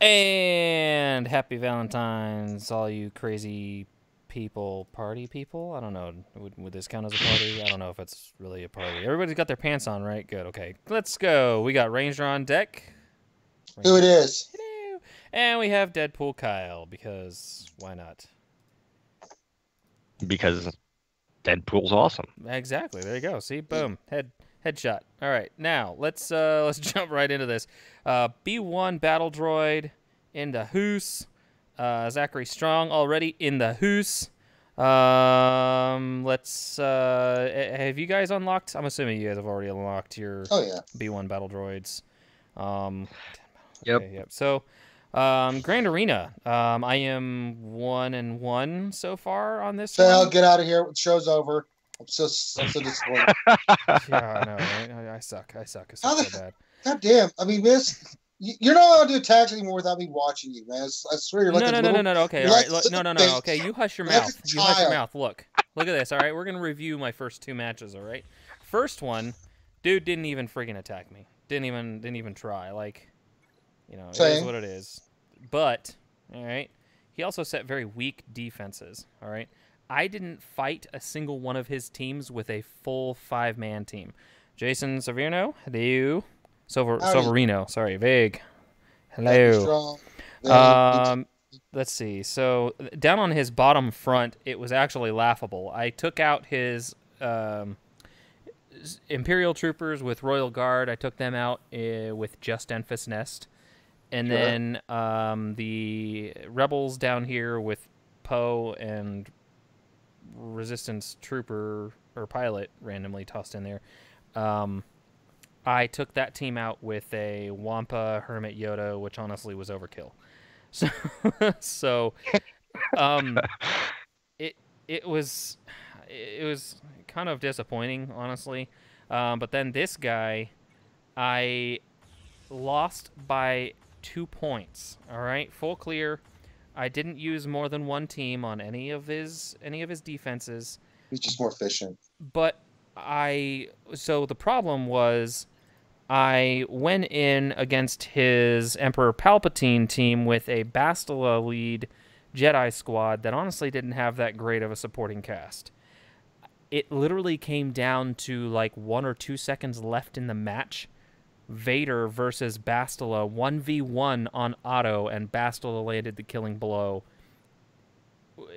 And happy Valentine's, all you crazy people, party people. I don't know. Would this count as a party? I don't know if it's really a party. Everybody's got their pants on, right? Good. Okay, let's go. We got Ranger on deck. Who it is? Hello. And we have Deadpool Kyle because why not? Because Deadpool's awesome. Exactly. There you go. See, boom, headshot. All right, now let's jump right into this. B1 Battle Droid in the hoose. Zachary Strong already in the hoose. Let's. Have you guys unlocked? I'm assuming you guys have already unlocked your B1 Battle Droids. Yep. Okay, yep. So, Grand Arena. I am 1-1 so far on this. Phil, get out of here. The show's over. I'm so disappointed. Yeah, I know. Right? I suck. I suck so bad. God damn. I mean, miss. You're not allowed to do attacks anymore without me watching you, man. I swear you're like no. Okay, all right. Look, no. Okay, you hush your mouth. You hush your mouth. Look at this. All right, we're gonna review my first two matches. All right, first one, dude didn't even friggin' attack me. Didn't even try. Like, you know, it is what it is. But all right, he also set very weak defenses. All right, I didn't fight a single one of his teams with a full 5-man team. Jason Severino, hello. Silverino, sorry, Vague. Hello. Let's see. So down on his bottom front, it was actually laughable. I took out his Imperial troopers with Royal Guard. I took them out with just Enfys Nest. And then the rebels down here with Poe and Resistance trooper or pilot randomly tossed in there. I took that team out with a Wampa Hermit Yoda, which honestly was overkill. So, it was kind of disappointing, honestly. But then this guy, I lost by 2 points. All right, full clear. I didn't use more than one team on any of his defenses. He's just more efficient. But so the problem was I went in against his Emperor Palpatine team with a Bastila lead Jedi squad that honestly didn't have that great of a supporting cast. It literally came down to like 1 or 2 seconds left in the match. Vader versus Bastila 1v1 on auto, and Bastila landed the killing blow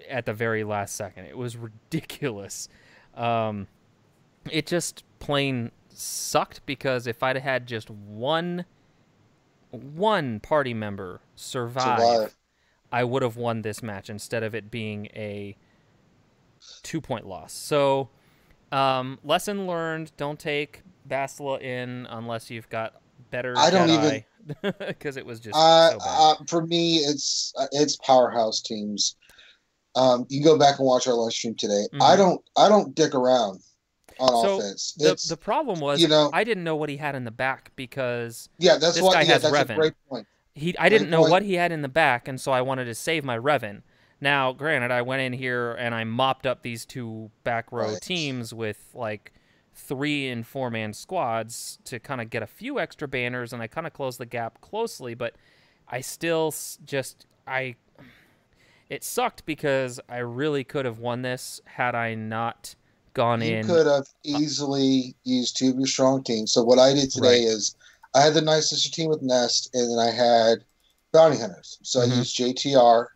at the very last second. It was ridiculous. It just plain sucked because if I'd had just one party member survive, I would have won this match instead of it being a 2-point loss. So, lesson learned: don't take Bastila in unless you've got better Jedi. Because it was just so bad. For me, it's powerhouse teams. You can go back and watch our live stream today. Mm-hmm. I don't dick around on offense. The problem was, I didn't know what he had in the back because that's a great point. I didn't know what he had in the back, and so I wanted to save my Revan. Now, granted, I went in here and I mopped up these two back row teams with like 3- and 4-man squads to kind of get a few extra banners, and I kind of closed the gap closely, but I still it sucked because I really could have won this had I not gone in. You could have easily used 2 of your strong teams. So what I did today is I had the Night Sister team with Nest, and then I had Bounty Hunters. So I used JTR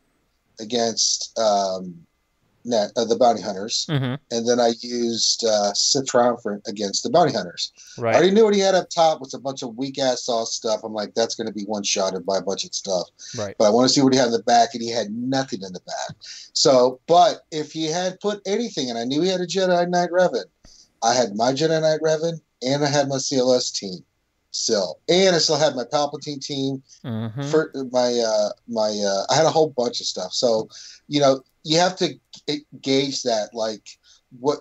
against the Bounty Hunters, and then I used Sith Triumphant against the Bounty Hunters. Right. I already knew what he had up top was a bunch of weak-ass sauce stuff. I'm like, that's going to be one-shotted by a bunch of stuff. Right. But I want to see what he had in the back, and he had nothing in the back. So, but if he had put anything, and I knew he had a Jedi Knight Revan, I had my Jedi Knight Revan, and I had my CLS team still. And I still had my Palpatine team. For I had a whole bunch of stuff. So, you have to gauge that, like what,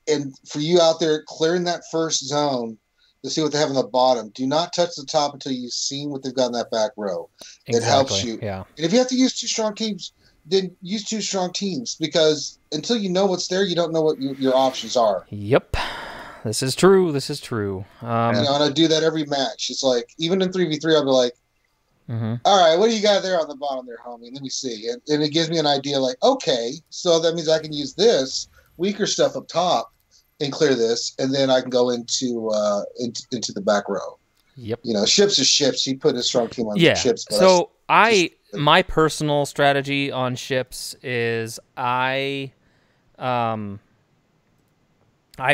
and for you out there clearing that first zone to see what they have in the bottom. Do not touch the top until you've seen what they've got in that back row. Exactly. It helps you. Yeah. And if you have to use 2 strong teams, then use 2 strong teams, because until you know what's there, you don't know what your options are. Yep. This is true. And I do that every match. It's like, even in 3v3, I'll be like, All right, what do you got there on the bottom there, homie? Let me see. And it gives me an idea like, okay, so that means I can use this weaker stuff up top and clear this, and then I can go into the back row. Yep. Ships are ships. He put his strong team on ships. But so my personal strategy on ships is I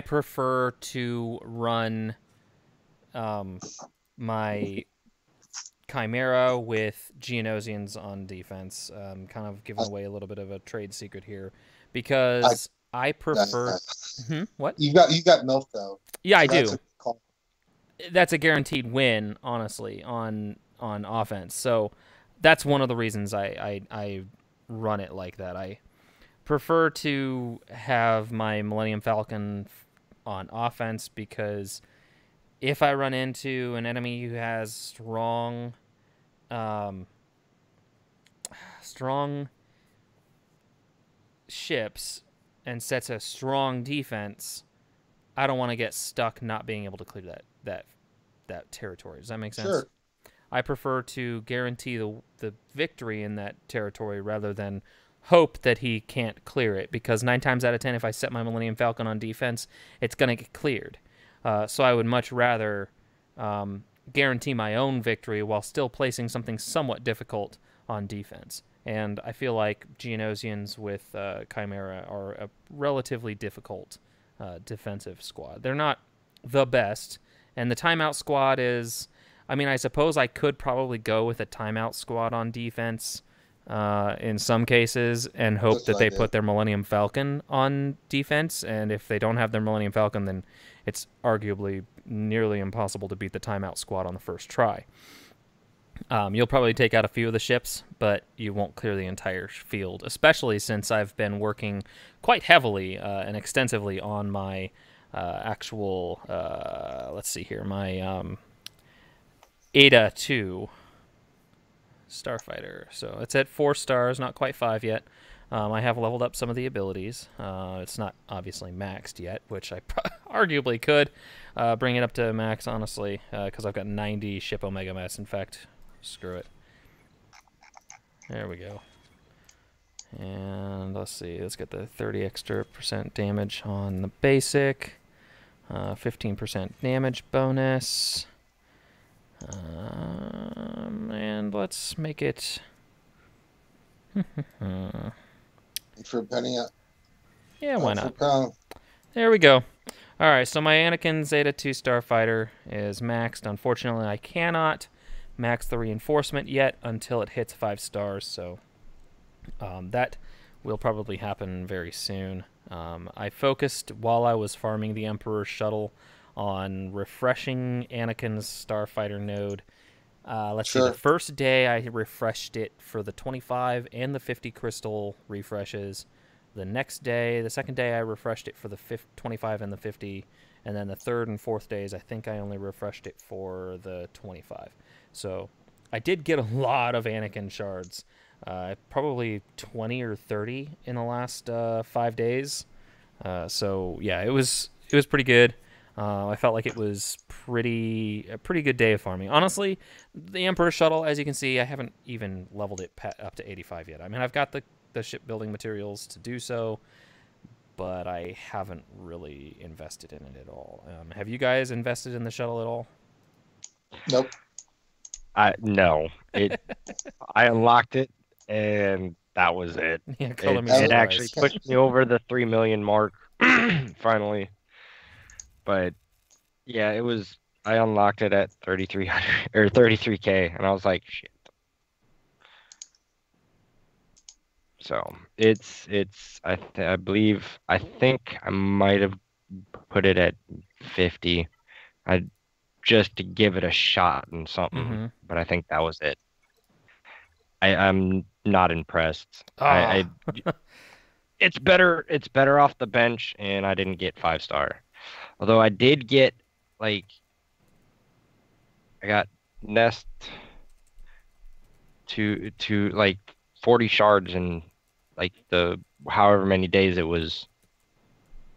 prefer to run my Chimera with Geonosians on defense, kind of giving away a little bit of a trade secret here, because I prefer. What? You got MILF though. Yeah, I do. That's a guaranteed win, honestly, on offense. So that's one of the reasons I run it like that. I prefer to have my Millennium Falcon on offense because if I run into an enemy who has strong ships and sets a strong defense, I don't want to get stuck not being able to clear that territory. Does that make sense? Sure. I prefer to guarantee the victory in that territory rather than hope that he can't clear it, because 9 times out of 10, if I set my Millennium Falcon on defense, it's going to get cleared. So I would much rather guarantee my own victory while still placing something somewhat difficult on defense. And I feel like Geonosians with Chimera are a relatively difficult defensive squad. They're not the best, and the timeout squad is... I mean, I suppose I could probably go with a timeout squad on defense in some cases and hope that they put their Millennium Falcon on defense. And if they don't have their Millennium Falcon, then it's arguably nearly impossible to beat the timeout squad on the first try. You'll probably take out a few of the ships, but you won't clear the entire field, especially since I've been working quite heavily and extensively on my actual, let's see here, my... Ada 2 Starfighter. So it's at 4 stars, not quite 5 yet. I have leveled up some of the abilities. It's not obviously maxed yet, which I arguably could bring it up to max, honestly, because I've got 90 ship Omega Mass. In fact, screw it. There we go. And let's see, let's get the 30 extra % damage on the basic. 15% damage bonus. And let's make it for a penny. Yeah, why not? There we go. Alright, so my Anakin Zeta 2 Starfighter is maxed. Unfortunately, I cannot max the reinforcement yet until it hits 5 stars, so that will probably happen very soon. I focused, while I was farming the Emperor's shuttle, on refreshing Anakin's Starfighter node. Let's see, the first day I refreshed it for the 25 and the 50 crystal refreshes. The second day I refreshed it for the 25 and the 50. And then the third and fourth days, I think I only refreshed it for the 25. So I did get a lot of Anakin shards. Probably 20 or 30 in the last 5 days. So yeah, it was pretty good. I felt like it was a pretty good day of farming. Honestly, the Emperor shuttle, as you can see, I haven't even leveled it up to 85 yet. I mean, I've got the shipbuilding materials to do so, but I haven't really invested in it at all. Have you guys invested in the shuttle at all? Nope. No. I unlocked it, and that was it. Yeah, it actually pushed me over the 3 million mark, finally. But yeah, it was. I unlocked it at 3,300 or 33K, and I was like, shit. So it's. I believe. I think I might have put it at 50. Just to give it a shot and something, but I think that was it. I'm not impressed. It's better. It's better off the bench, and I didn't get 5-star. Although I did get, I got Nest to 40 shards in the however many days it was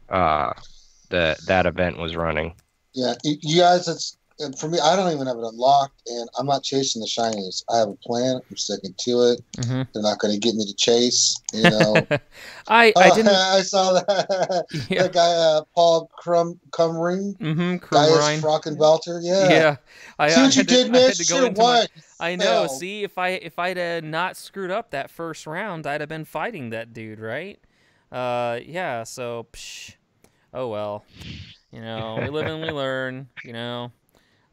that event was running. Yeah, you guys, and for me, I don't even have it unlocked, and I'm not chasing the shinies. I have a plan. I'm sticking to it. They're not going to get me to chase. You know. I didn't. I saw that. Yeah. That guy, Paul Crumring. Crumrine. Frockenwelter. Yeah. Yeah. See what you did, man. Should have I know. See, if I'd not screwed up that first round, I'd have been fighting that dude, right? Yeah. So, oh well. You know, we live and we learn. You know,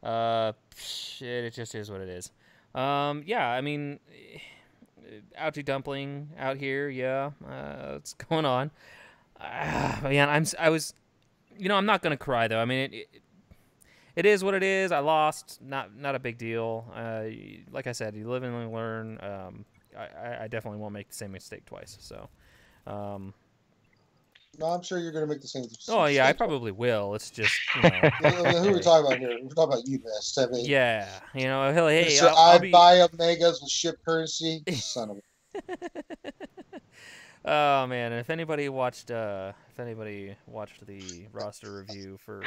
it just is what it is. Yeah. I mean, Ouchie Dumpling out here. Yeah. What's going on? Man, I was. You know, I'm not gonna cry though. I mean, it is what it is. I lost. Not a big deal. Like I said, you live and learn. I definitely won't make the same mistake twice. So. No, I'm sure you're going to make the same mistake. Oh yeah, I probably will. It's just, you know. Who are we talking about here? We're talking about you, Best. I mean, yeah, you know, hey, I'll buy up megas with ship currency. Son of a. Oh man, if anybody watched the roster review for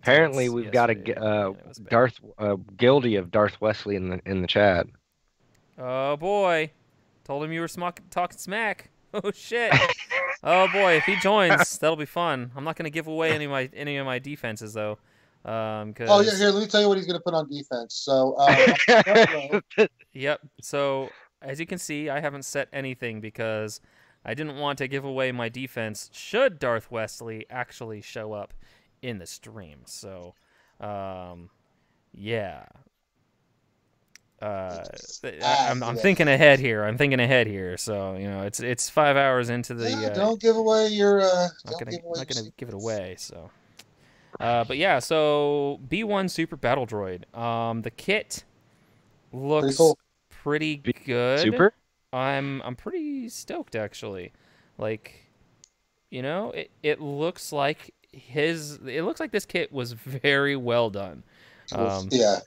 apparently we've got a Guildy of Darth Wesley in the chat. Oh boy, told him you were talking smack. Oh shit. Oh boy, if he joins, that'll be fun. I'm not gonna give away any of my defenses though. Oh yeah, here, let me tell you what he's gonna put on defense. So yep. So as you can see, I haven't set anything because I didn't want to give away my defense should Darth Wesley actually show up in the stream. So yeah. I'm thinking ahead here. So you know, it's 5 hours into the. Don't give away your. Not gonna give it away. So, but yeah. So B1 Super Battle Droid. The kit looks pretty good. Super. I'm pretty stoked actually. Like, you know, it looks like this kit was very well done. Yeah.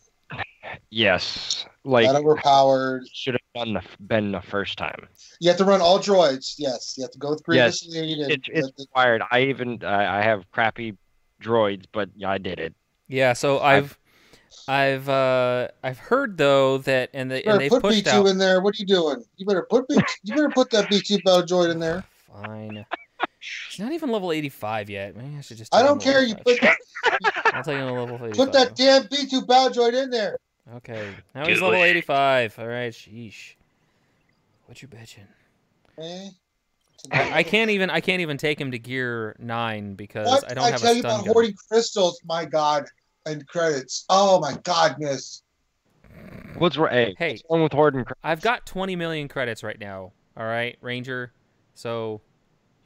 Yes, like not overpowered. Should have been the first time. You have to run all droids. Yes, you have to go with Grievous. Yes, it's required. I have crappy droids, but I did it. Yeah, so I've heard though that they put pushed B2 out in there. What are you doing? You better put that B2 Battle Droid in there. Fine. It's not even level 85 yet. Maybe I should just. I don't care. You put. I'll take him to level 85. Put that damn B2 Battle Droid in there. Okay. Now he's level 85. All right. Sheesh. What you bitching? I can't even take him to gear 9 because I don't have a stun gun. I tell you about hoarding crystals. My God, and credits. Oh my godness. What's right? Hey, what's wrong with hoarding credits? I've got 20 million credits right now. All right, Ranger. So.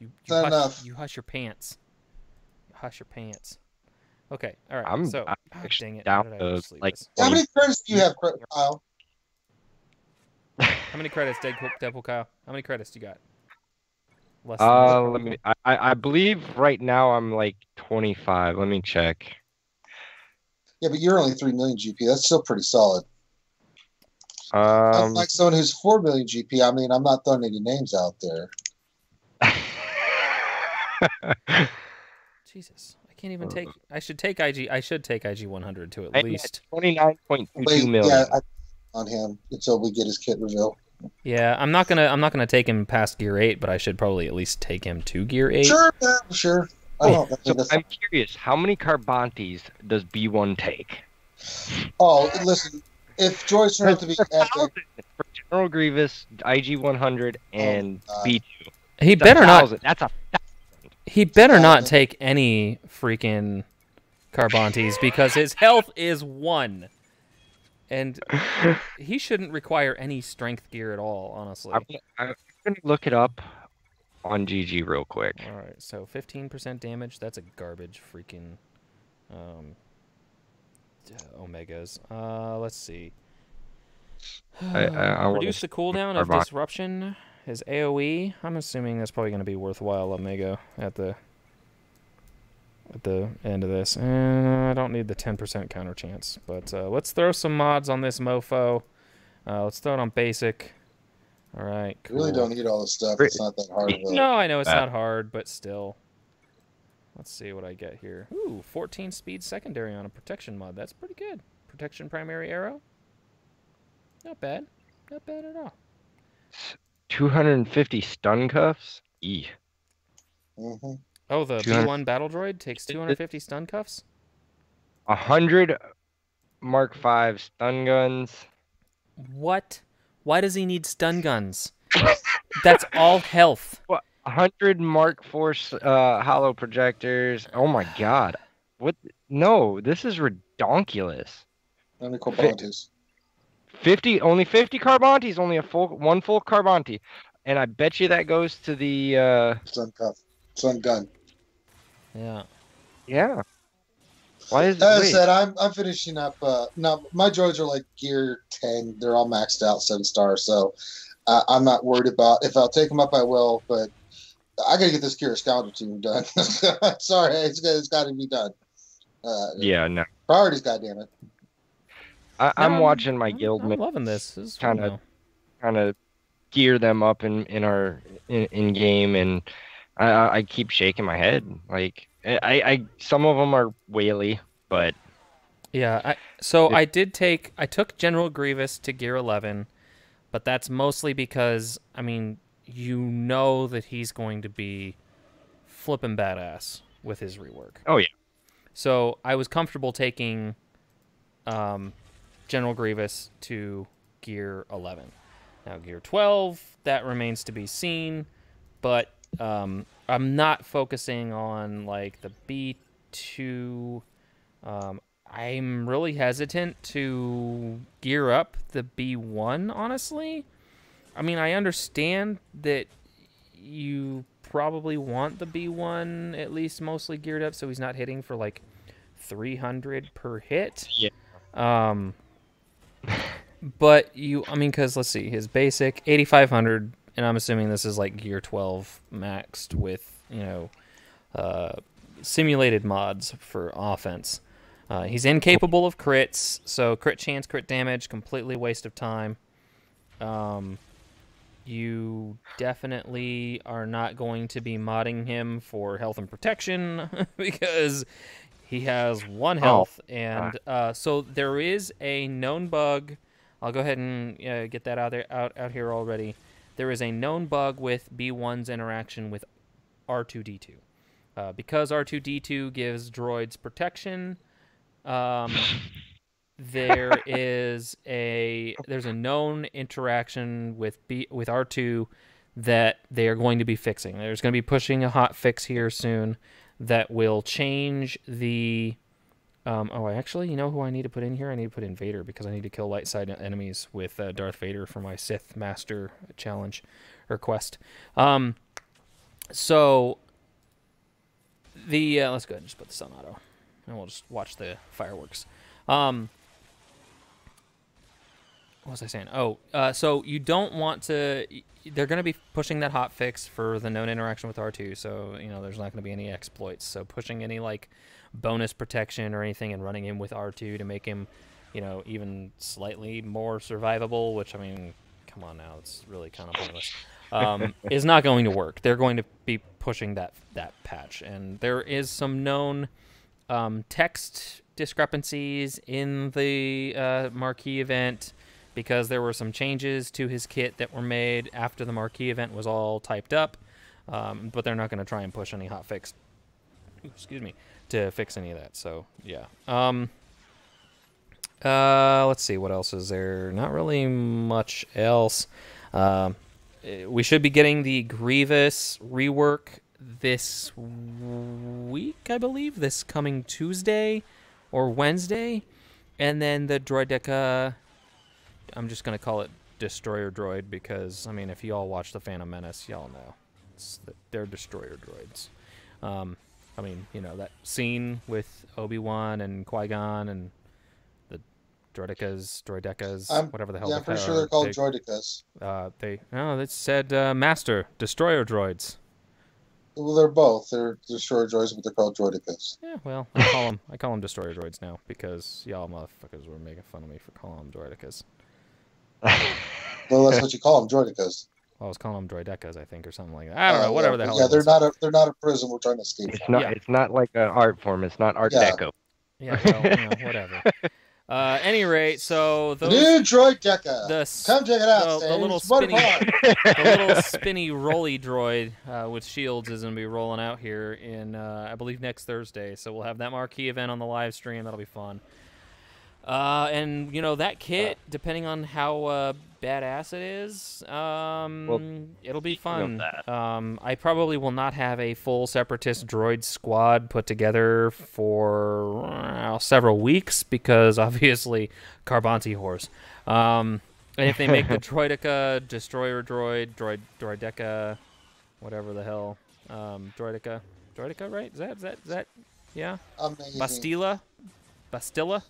You hush your pants. Hush your pants. Okay, all right. I'm dang it. Down to like. How many credits do you have, Kyle? How many credits, Deadpool Kyle? How many credits do you got? Let me. I believe right now I'm like 25. Let me check. Yeah, but you're only 3 million GP. That's still pretty solid. Like someone who's 4 million GP. I mean, I'm not throwing any names out there. Jesus, I can't even take. I should take IG 100 to at least 29.22 million. Yeah, on him until we get his kit reveal. Yeah, I'm not gonna take him past gear 8, but I should probably at least take him to gear 8. Sure. I'm curious, how many Carbantes does B1 take? Oh, listen, if Joyce turns out to be epic for General Grievous, IG 100, and B2, he better not. That's a. He better not take any freaking Carbantes because his health is 1. And he shouldn't require any strength gear at all, honestly. I'm going to look it up on GG real quick. All right, so 15% damage. That's a garbage freaking Omegas. Let's see. Reduce the cooldown of disruption. His AoE, I'm assuming that's probably going to be worthwhile Omega at the end of this. I don't need the 10% counter chance, but let's throw some mods on this mofo. Let's throw it on basic. All right, cool. You really don't need all this stuff. It's not that hard. No, I know it's not hard, but still. Let's see what I get here. Ooh, 14 speed secondary on a protection mod. That's pretty good. Protection primary arrow. Not bad. Not bad at all. 250 stun cuffs? E. Mm-hmm. Oh, the B1 Battle Droid takes 250 stun cuffs? 100 Mark 5 stun guns. What? Why does he need stun guns? That's all health. What? 100 Mark 4 hollow projectors. Oh my god. What? No, this is redonkulous. How many Carbantes? 50, only 50 Carbantes, only one full Carbante. And I bet you that goes to the Stun gun. Yeah. Yeah. Why is As I said, I'm finishing up. Now my droids are like gear 10. They're all maxed out 7-star, so I'm not worried about if I'll take them up. I will, but I gotta get this gear scoundrel team done. Sorry, it's got to be done. Yeah, no. Priorities, goddammit. I'm watching my guild. I'm loving this. This is kind of gear them up in our in game, and I keep shaking my head. Like I some of them are whaley, but yeah. I took General Grievous to gear 11, but that's mostly because I mean you know that he's going to be flipping badass with his rework. Oh yeah. So I was comfortable taking General Grievous to gear 11. Now gear 12, that remains to be seen, but I'm not focusing on like the B2. I'm really hesitant to gear up the B1, honestly. I mean, I understand that you probably want the B1 at least mostly geared up so he's not hitting for like 300 per hit. Yeah. But I mean, because let's see, his basic 8,500, and I'm assuming this is like gear 12 maxed with, simulated mods for offense. He's incapable of crits, so crit chance, crit damage, completely waste of time. You definitely are not going to be modding him for health and protection because he has 1 health, and so there is a known bug. I'll go ahead and get that out here already. There is a known bug with B1's interaction with R2-D2. Because R2-D2 gives droids protection, there's a known interaction with R2 that they are going to be fixing. There's going to be pushing a hot fix here soon that will change the you know who I need to put in here? I need to put in Vader because I need to kill light side enemies with Darth Vader for my Sith Master challenge or quest. So the let's go ahead and just put this on auto, and we'll just watch the fireworks. What was I saying? So you don't want to. They're going to be pushing that hot fix for the known interaction with R2, so there's not going to be any exploits. So pushing any like bonus protection or anything and running him with R2 to make him, even slightly more survivable. Which I mean, come on now, it's really kind of pointless. Is not going to work. They're going to be pushing that patch, and there is some known text discrepancies in the marquee event. Because there were some changes to his kit that were made after the marquee event was all typed up, but they're not going to try and push any hotfix, to fix any of that. So yeah. Let's see what else is there. Not really much else. We should be getting the Grievous rework this week, I believe. This coming Tuesday or Wednesday, and then the Droideka. I'm just going to call it Destroyer Droid because, I mean, if you all watch The Phantom Menace, y'all know. They're Destroyer Droids. I mean, that scene with Obi-Wan and Qui-Gon and the Droidekas, whatever the hell. Yeah, I'm pretty sure they're called Droidekas. It said Master, Destroyer Droids. Well, they're both. They're Destroyer Droids, but they're called Droidekas. Yeah, well, I call them Destroyer Droids now because y'all motherfuckers were making fun of me for calling them Droidekas. Well, that's what you call them, Droidekas. I was calling them droidecas, I think, or something like that. I don't know, whatever the hell. Yeah, they're not a prison we're trying to escape from. It's not like an art form. It's not Art Deco. Yeah, well, whatever. Any rate, so those new droideca. Come check it out. The little spinny rolly droid with shields is gonna be rolling out here in I believe next Thursday. So we'll have that marquee event on the live stream. That'll be fun. And that kit, depending on how badass it is, it'll be fun. I probably will not have a full Separatist droid squad put together for several weeks because obviously Carbonti horse. And if they make the Droideca, Destroyer Droideca, whatever the hell, Droideca, right? Is that? Yeah. Amazing. Bastilla.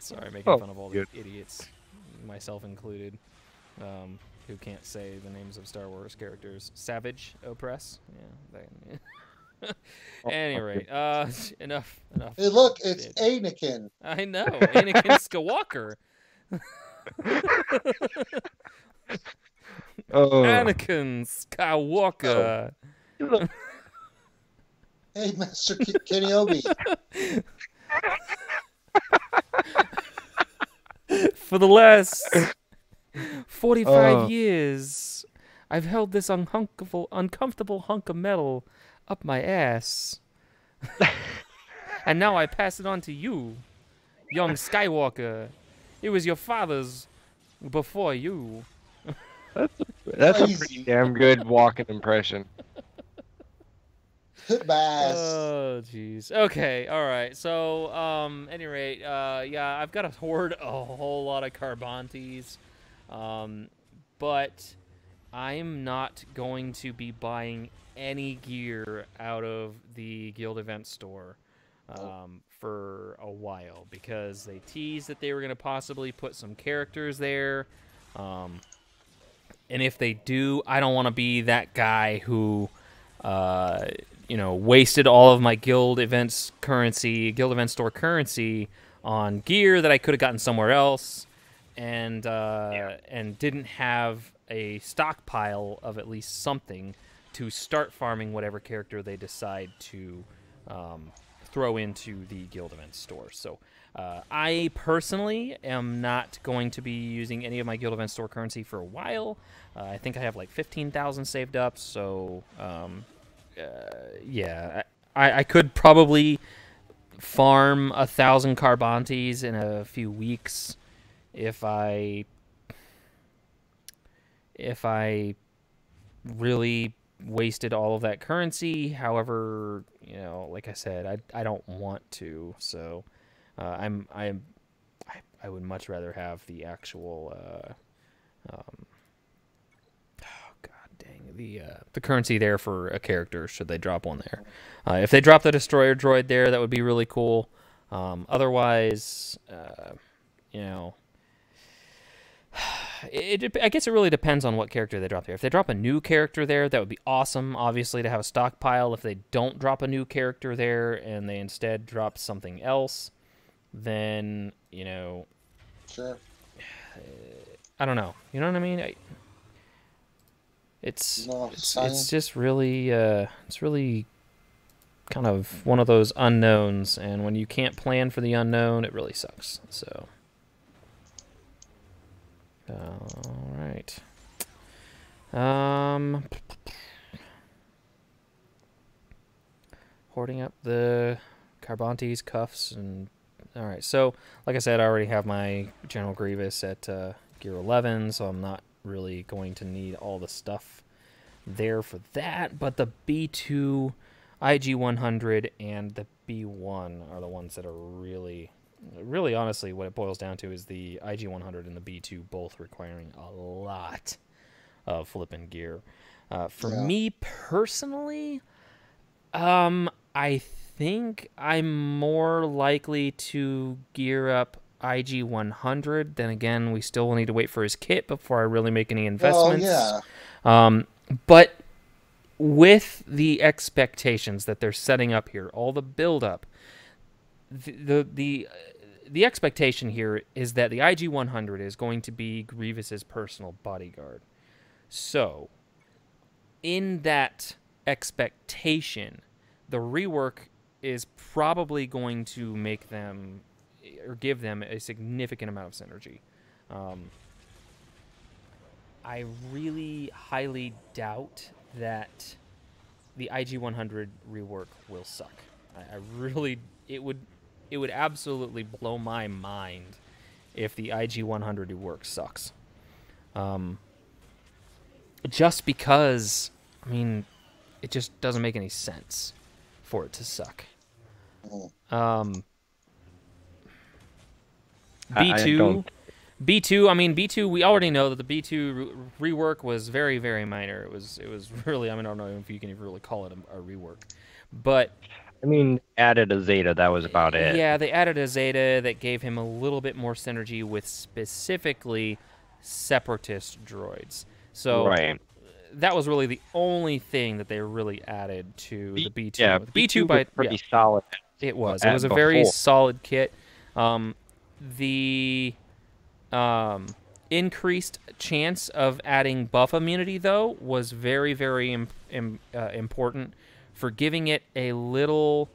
Sorry, making fun of all the idiots, myself included, who can't say the names of Star Wars characters. Savage Opress. Yeah. Anyway, enough. Hey, look, it's Anakin. I know, Anakin Skywalker. Anakin Skywalker. Hey, Master Kenny Obi. For the last 45 years, I've held this uncomfortable hunk of metal up my ass. And now I pass it on to you, young Skywalker. It was your father's before you. That's a pretty damn good walking impression. Bass. Oh, jeez. Okay, all right. So, any rate, yeah, I've got to hoard a whole lot of Carbontis, but I'm not going to be buying any gear out of the Guild event store for a while because they teased that they were going to possibly put some characters there, and if they do, I don't want to be that guy who wasted all of my Guild event store currency on gear that I could have gotten somewhere else, and didn't have a stockpile of at least something to start farming whatever character they decide to throw into the Guild event store. So I personally am not going to be using any of my Guild event store currency for a while. I think I have like 15,000 saved up, so yeah, I could probably farm 1,000 Carbontis in a few weeks if I really wasted all of that currency. However, like I said, I don't want to, so I would much rather have the actual the currency there for a character should they drop one there. If they drop the Destroyer droid there, that would be really cool. Otherwise, I guess it really depends on what character they drop there. If they drop a new character there, that would be awesome, obviously, to have a stockpile. If they don't drop a new character there and they instead drop something else, then, Sure. I don't know. You know what I mean? It's just really it's really kind of one of those unknowns, and when you can't plan for the unknown, it really sucks. So, all right. Hoarding up the Carbontis, cuffs, and all right. So, like I said, I already have my General Grievous at Gear 11, so I'm not really going to need all the stuff there for that, but the B2, IG-100, and the B1 are the ones that are really honestly what it boils down to is the IG-100 and the B2 both requiring a lot of flipping gear. For me personally, I think I'm more likely to gear up IG-100. Then again, we still will need to wait for his kit before I really make any investments. But with the expectations that they're setting up here, all the build-up, the the expectation here is that the IG-100 is going to be Grievous's personal bodyguard. So, in that expectation, the rework is probably going to make them or give them a significant amount of synergy. I really highly doubt that the IG-100 rework will suck. I really, it would absolutely blow my mind if the IG-100 rework sucks. Just because, I mean, it just doesn't make any sense for it to suck. B2, I mean, B2, we already know that the B2 rework was very, very minor. It was really, I mean, I don't know if you can even really call it a rework. But I mean, added a Zeta, that was about it. Yeah, they added a Zeta that gave him a little bit more synergy with specifically Separatist droids. So right. That was really the only thing that they really added to the B2. Yeah, the B2 was pretty solid. It was. It was a very solid kit. The increased chance of adding buff immunity, though, was very, very important for giving it a little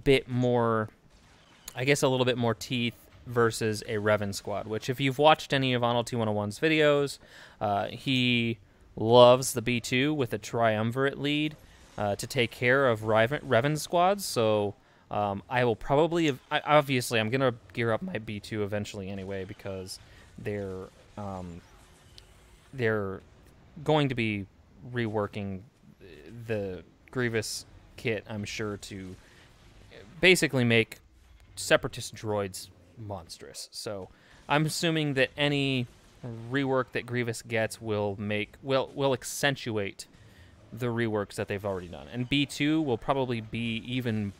bit more, I guess, a little bit more teeth versus a Revan squad, which if you've watched any of Onel 201's videos, he loves the B2 with a triumvirate lead to take care of Revan squads, so I will probably, obviously, I'm going to gear up my B2 eventually anyway, because they're going to be reworking the Grievous kit, I'm sure, to basically make Separatist droids monstrous. So I'm assuming that any rework that Grievous gets will accentuate the reworks that they've already done. And B2 will probably be even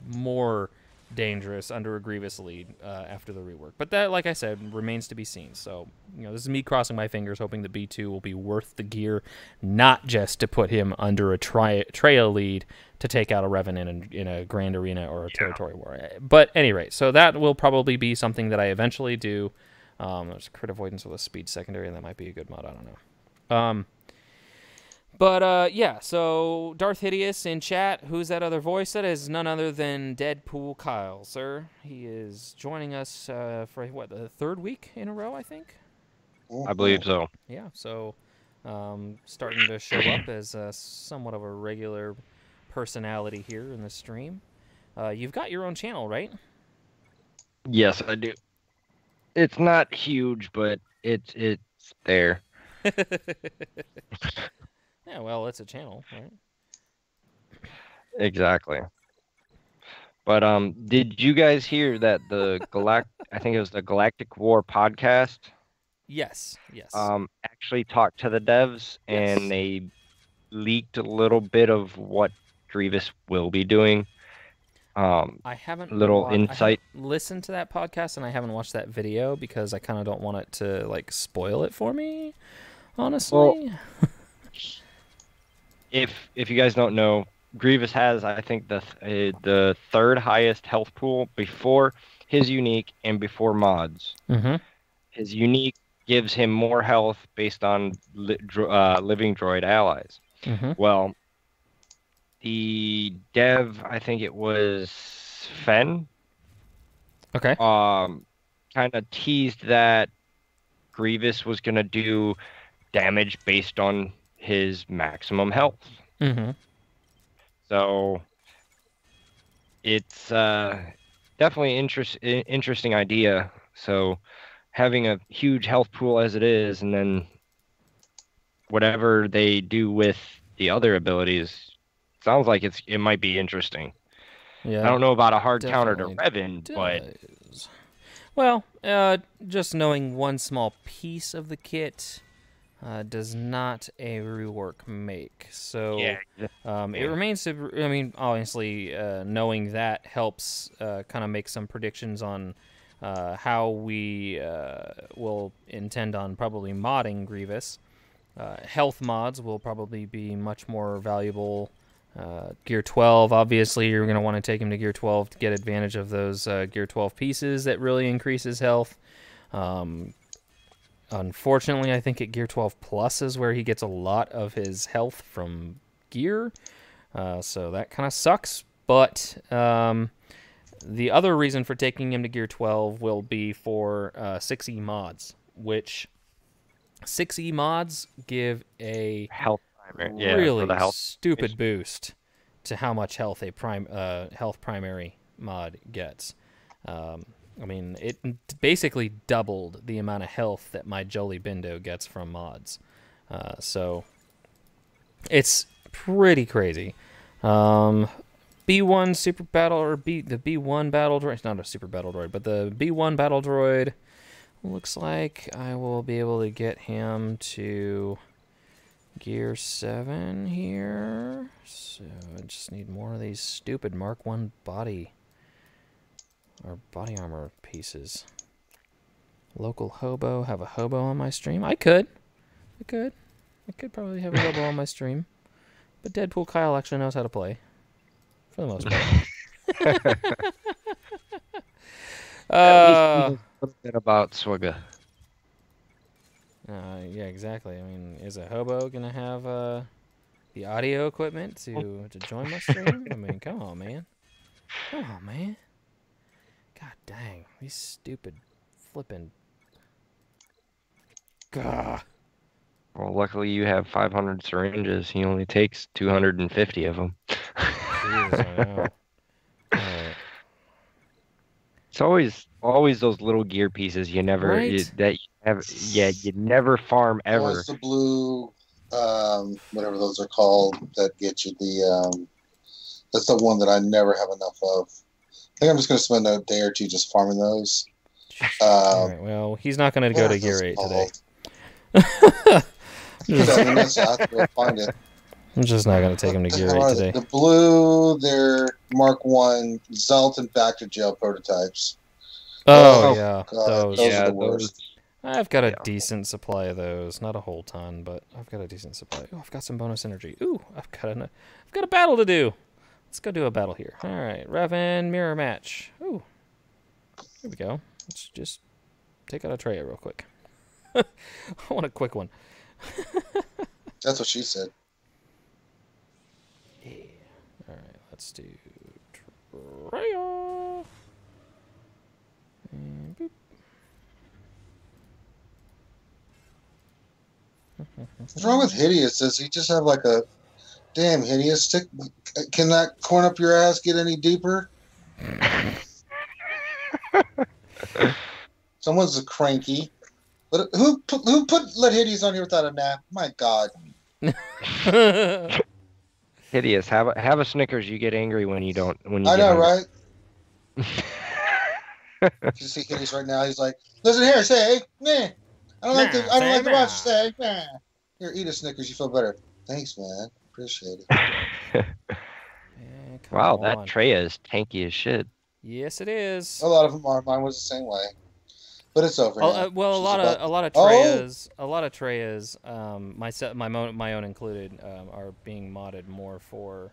more dangerous under a Grievous lead after the rework. But that, like I said, remains to be seen. So, this is me crossing my fingers, hoping that B2 will be worth the gear, not just to put him under a trail lead to take out a Revan in a Grand Arena or a Territory War. But at any rate, so that will probably be something that I eventually do. There's crit avoidance with a speed secondary, and that might be a good mod. I don't know. But yeah, so Darth Hideous in chat. Who's that other voice? That is none other than Deadpool Kyle, sir. He is joining us for, what, the third week in a row, I think? I believe so. Yeah, so starting to show up as somewhat of a regular personality here in the stream. You've got your own channel, right? Yes, I do. It's not huge, but it's there. Yeah, well, it's a channel, right? Exactly. But did you guys hear that I think it was the Galactic War podcast? Yes. Actually talked to the devs, and they leaked a little bit of what Grievous will be doing. I haven't insight. I haven't listened to that podcast, and I haven't watched that video because I kind of don't want it to spoil it for me, honestly. Well, if you guys don't know, Grievous has, I think, the third highest health pool before his unique and before mods. Mm-hmm. His unique gives him more health based on living droid allies. Mm-hmm. Well, the dev, I think it was Fen. Okay. Kind of teased that Grievous was gonna do damage based on his maximum health. Mm-hmm. So it's definitely interesting idea. So having a huge health pool as it is, and then whatever they do with the other abilities, sounds like it might be interesting. Yeah. I don't know about a hard counter to Revan, but well, just knowing one small piece of the kit does not a rework make. So it remains to, I mean, obviously, knowing that helps kind of make some predictions on how we will intend on probably modding Grievous. Health mods will probably be much more valuable Gear 12, obviously, you're going to want to take him to Gear 12 to get advantage of those Gear 12 pieces that really increase his health. Unfortunately, I think at Gear 12 Plus is where he gets a lot of his health from gear, so that kind of sucks. But the other reason for taking him to Gear 12 will be for 6E mods, which 6E mods give a Health really for the health stupid boost to how much health a health primary mod gets. I mean, it basically doubled the amount of health that my Jolly Bindo gets from mods. So it's pretty crazy. B1 Super Battle, or the B1 Battle Droid, it's not a Super Battle Droid, but the B1 Battle Droid, looks like I will be able to get him to Gear 7 here. So I just need more of these stupid Mark 1 body armor pieces. Local hobo, have a hobo on my stream? I could probably have a hobo on my stream. But Deadpool Kyle actually knows how to play. For the most part. At least he knows a little bit about Swigga. Yeah, exactly. I mean, is a hobo gonna have the audio equipment to join my stream? I mean, come on, man. Come on, man. God dang, these stupid flipping. Gah. Well, luckily you have 500 syringes. He only takes 250 of them. Jeez, I know. Alright. It's always those little gear pieces you never Right? you never farm ever. Always the blue, whatever those are called, that get you the. That's the one that I never have enough of. I think I'm just going to spend a day or two just farming those. Alright, well, he's not going to go to Gear 8 today. I have to go find it. I'm just not going to take him to Gear 8 today. The blue, they're Mark 1 Zoltan Factor Gel prototypes. Oh, yeah. God, those are the worst. I've got a decent supply of those. Not a whole ton, but I've got a decent supply. Oh, I've got some bonus energy. Ooh, I've got a battle to do. Let's go do a battle here. All right, Revan mirror match. Ooh, here we go. Let's just take out a Atreya real quick. I want a quick one. That's what she said. Yeah. All right, let's do Atreya. And boop. What's wrong with Hideous? Does he just have like a damn Hideous stick? Can that corn up your ass get any deeper? Someone's a cranky. But who let Hideous on here without a nap? My God. Hideous, have a Snickers. You get angry when you don't. I know, right? You see Hideous right now. He's like, listen here, say, nah. I don't like the watch. Say, nah. Here, eat a Snickers. You feel better. Thanks, man. Appreciate it. Wow, that Atreya is tanky as shit. Yes, it is. A lot of them are. Mine was the same way, but it's over. Well, a lot of Treyas, my own included, are being modded more for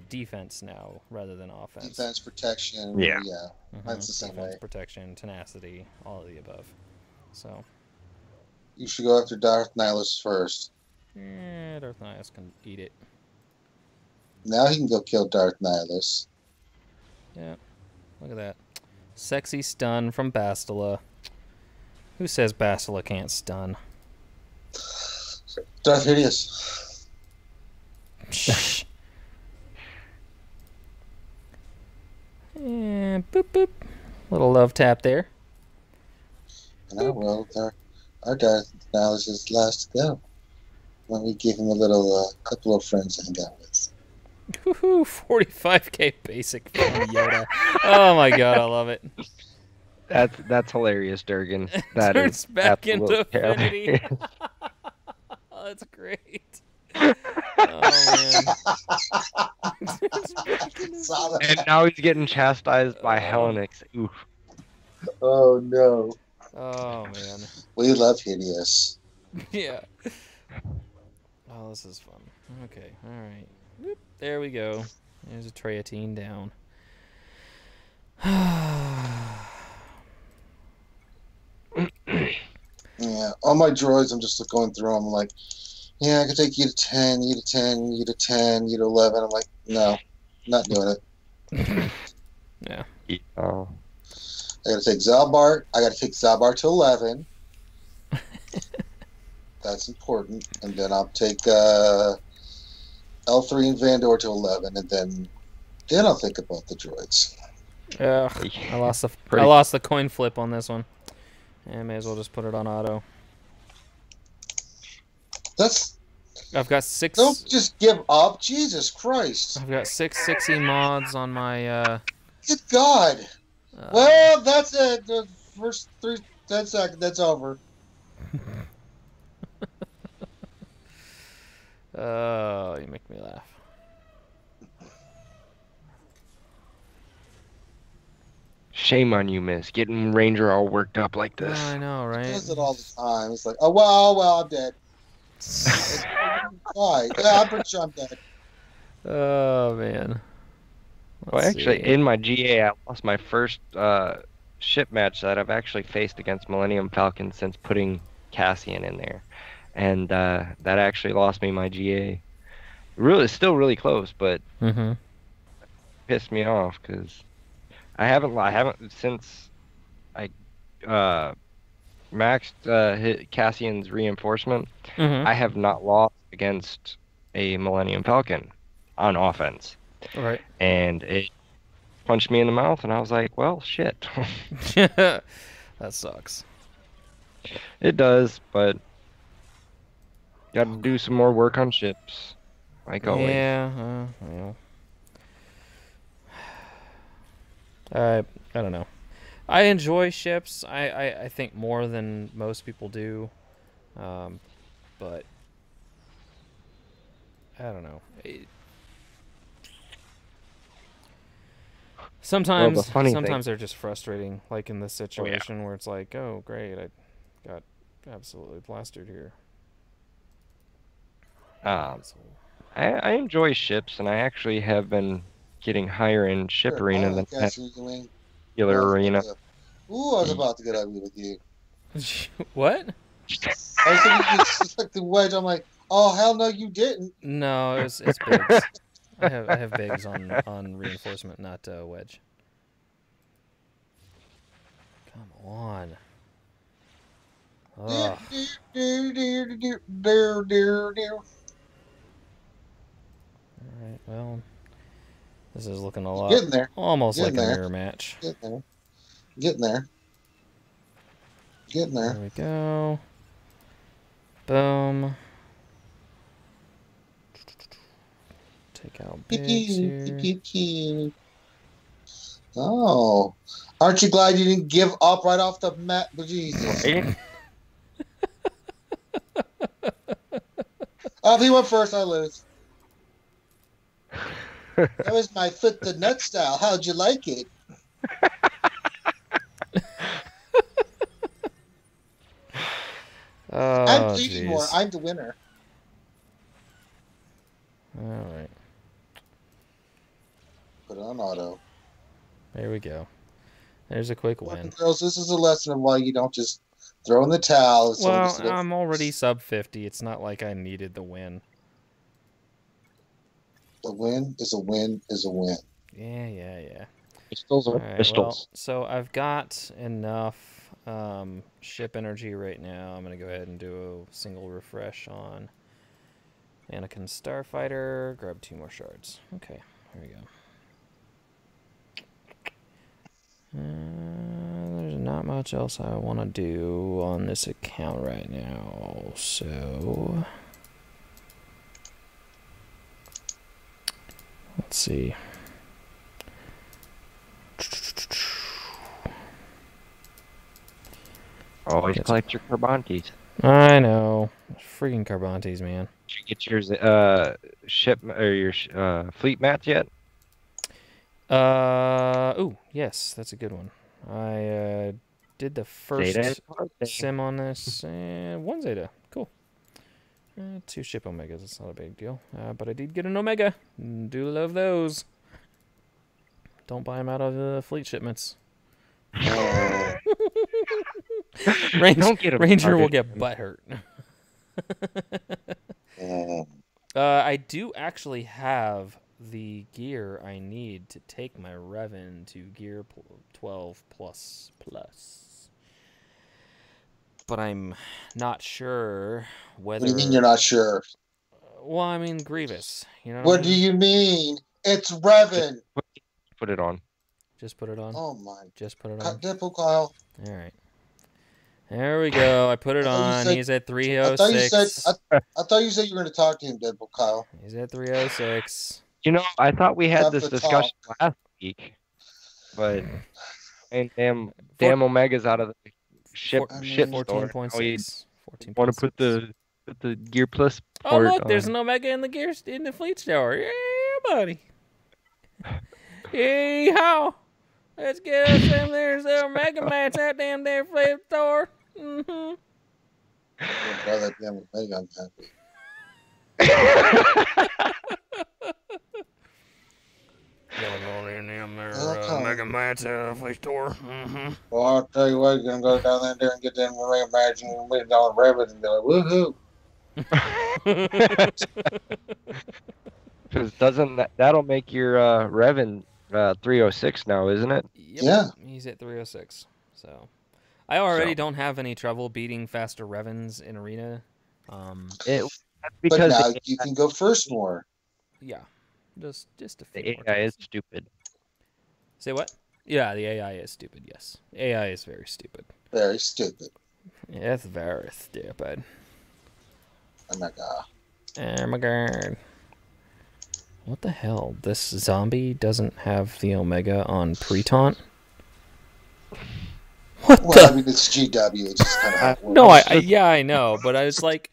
defense now rather than offense. Defense, protection. Yeah. That's the same defense, way. protection, tenacity, all of the above. So. You should go after Darth Nihilus first. Darth Nihilus can eat it. Now he can go kill Darth Nihilus. Yeah. Look at that. Sexy stun from Bastila. Who says Bastila can't stun? Darth Hideous. And boop boop. Little love tap there. Well, our Darth Nihilus is last to go. When we give him a little couple of friends to hang out with. Woohoo! 45k basic from Yoda. Oh my god, I love it. That's hilarious, Durgan. That Turns is back into Affinity. Oh, that's great. Oh man. And now he's getting chastised by Hellenix. Oof. Oh no. Oh man. We love Hideous. Yeah. Oh, this is fun. Okay, alright. There we go. There's a Treatine down. Yeah, all my droids, I'm just going through them. I'm like, yeah, I could take you to 10, you to 10, you to 10, you to 11. I'm like, no, not doing it. Yeah. Oh. I got to take Zalbar. I got to take Zalbar to 11. That's important. And then I'll take L3 and Vandor to 11, and then I'll think about the droids. I lost the coin flip on this one. I may as well just put it on auto. I've got 6. Don't just give up, Jesus Christ! I've got 6 6E mods on my. Good God! Well, that's it. The first 10 seconds. That's over. Oh, you make me laugh. Shame on you, miss. Getting Ranger all worked up like this. I know, right? He does it all the time. It's like, oh, well, I'm dead. Why? Yeah, I'm pretty sure I'm dead. Oh, man. Well, actually, in my GA, I lost my first ship match that I've actually faced against Millennium Falcon since putting Cassian in there. And that actually lost me my GA. Really, still really close, but pissed me off because I haven't since I maxed hit Cassian's reinforcement. I have not lost against a Millennium Falcon on offense. Right. And it punched me in the mouth, and I was like, well, shit. That sucks. It does, but got to do some more work on ships, like always. Yeah, well. I don't know. I enjoy ships. I think more than most people do, but I don't know. Sometimes they're just frustrating, like in this situation where it's like, oh great, I got absolutely plastered here. I enjoy ships, and I actually have been getting higher in ship arena than regular arena. Ooh, I was about to get ugly with you. What? I was thinking you just like the wedge. I'm like, oh hell no, you didn't. No, it's bigs. I have bigs on reinforcement, not wedge. Come on. Ugh. Alright, well, this is looking a lot. Getting there. Almost like a mirror match. Getting there. There we go. Boom. Take out bigs here. Oh. Aren't you glad you didn't give up right off the mat? Jesus. Oh, if he went first, I lose. That was my foot to nut style. How'd you like it? I'm bleeding more. I'm the winner. All right. Put it on auto. There we go. There's a quick win. Girls, this is a lesson of why you don't just throw in the towel. Well, I'm already sub 50. It's not like I needed the win. A win is a win is a win. Yeah. Pistols are pistols. Well, so I've got enough ship energy right now. I'm going to go ahead and do a single refresh on Anakin Starfighter. Grab 2 more shards. Okay, here we go. There's not much else I want to do on this account right now, so let's see. Always collect your Carbantes. I know, freaking Carbantes, man. Did you get your ship or your fleet mats yet? Ooh, yes, that's a good one. I did the first sim on this. 1 Zeta. Cool. 2 ship Omegas, it's not a big deal. But I did get an Omega. Do love those. Don't buy them out of the fleet shipments. Ranger will get butthurt. I do actually have the gear I need to take my Revan to gear 12 plus. But I'm not sure whether... What do you mean you're not sure? Well, I mean Grievous. You know what do you mean? It's Revan. Put it on. Just put it on. Oh my! Just put it on. Dimple Kyle. All right. There we go. I put it on. He's at 306. I thought you said you were going to talk to him, Dimple Kyle. He's at 306. You know, I thought we had this discussion last week, but damn Omega's out of the ship. 14.6. Want to put the Gear Plus. Oh look, there's an Omega in the fleet store. Yeah, buddy. Hey how? Let's get us in there. There's Omega mats out damn there fleet store. Mm-hmm. That damn Omega, I'm happy. Going on in there Mega mats out of the fleet store. Mm-hmm. Well, I'll tell you what, you're going to go down there and get them Omega mats and $1 million rabbits and be like, woohoo. Because that'll make your Revan 306 now, isn't it? Yep. Yeah. He's at 306. So I already don't have any trouble beating faster Revans in Arena. Because but now you can go first more. Yeah. Just a few the more AI times. is stupid. Say what? Yeah, the AI is stupid, yes. AI is very stupid. Very stupid. Yeah, it's very stupid. Oh my god. Oh my god. What the hell? This zombie doesn't have the Omega on pre-taunt? What I mean, it's GW. It's just kind of how it works. No, I know, but I was like,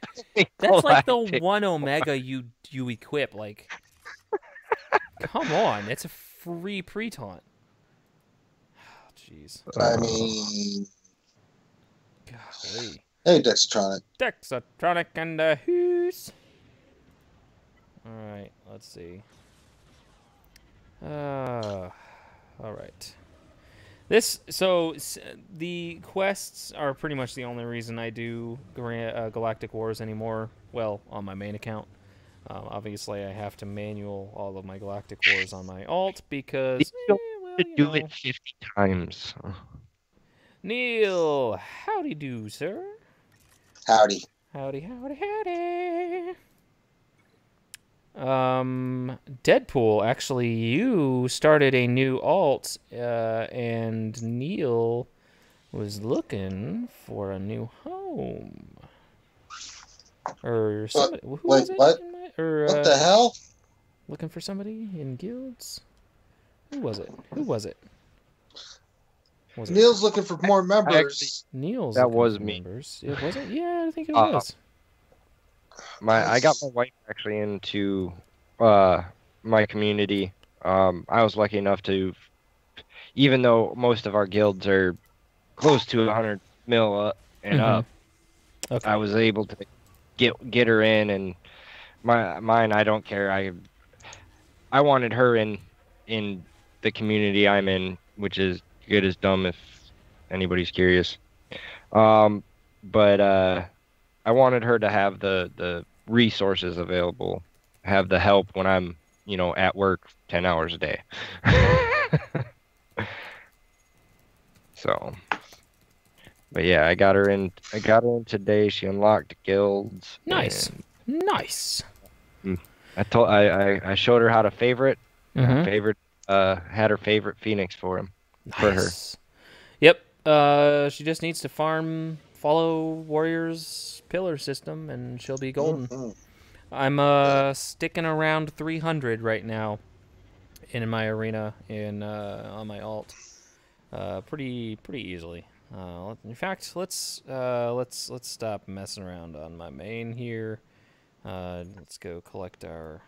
that's like the one Omega you equip. Like, come on, it's a free pre-taunt. Oh, jeez. I mean, golly. Hey, Dexatronic. Dexatronic and who's? All right, let's see. All right. The quests are pretty much the only reason I do Galactic Wars anymore. Well, on my main account. Obviously, I have to manual all of my Galactic Wars on my alt because do it 50 times. Neil, howdy do, sir. Howdy. Howdy. Deadpool, actually, you started a new alt, and Neil was looking for a new home. Or somebody, who was it? What? What the hell? Looking for somebody in guilds? Who was it? Neil's looking for more members. Neil's that was me. Members. It wasn't? Yeah, I think it was. I got my wife actually into my community. I was lucky enough to, even though most of our guilds are close to 100 mil and up, okay. I was able to get her in, and mine I don't care. I wanted her in the community I'm in, which is Good as Dumb if anybody's curious. But I wanted her to have the resources available, have the help when I'm, at work 10 hours a day. So, but yeah, I got her in today. She unlocked guilds. Nice. I showed her how to favorite. Had her favorite Phoenix for her. Yep. She just needs to follow Warrior's pillar system, and she'll be golden. I'm sticking around 300 right now in my arena on my alt, pretty easily. In fact, let's stop messing around on my main here. Let's go collect our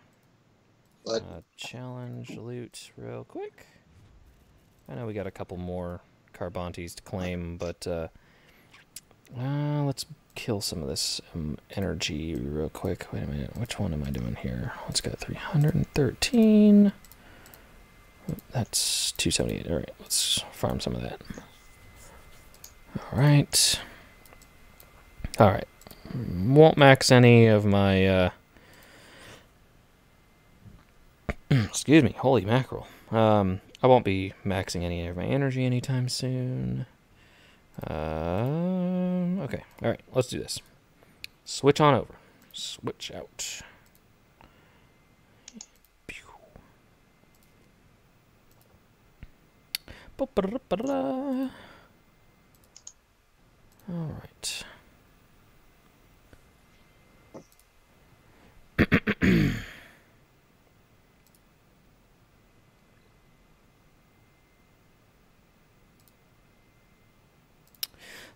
challenge loot real quick. I know we got a couple more Carbontes to claim, but let's kill some of this energy real quick. Wait a minute. Which one am I doing here? Let's go 313. That's 278. All right, let's farm some of that. All right. All right. Won't max any of my... excuse me. Holy mackerel. I won't be maxing any of my energy anytime soon. Okay. All right. Let's do this. Switch on over. Switch out. All right.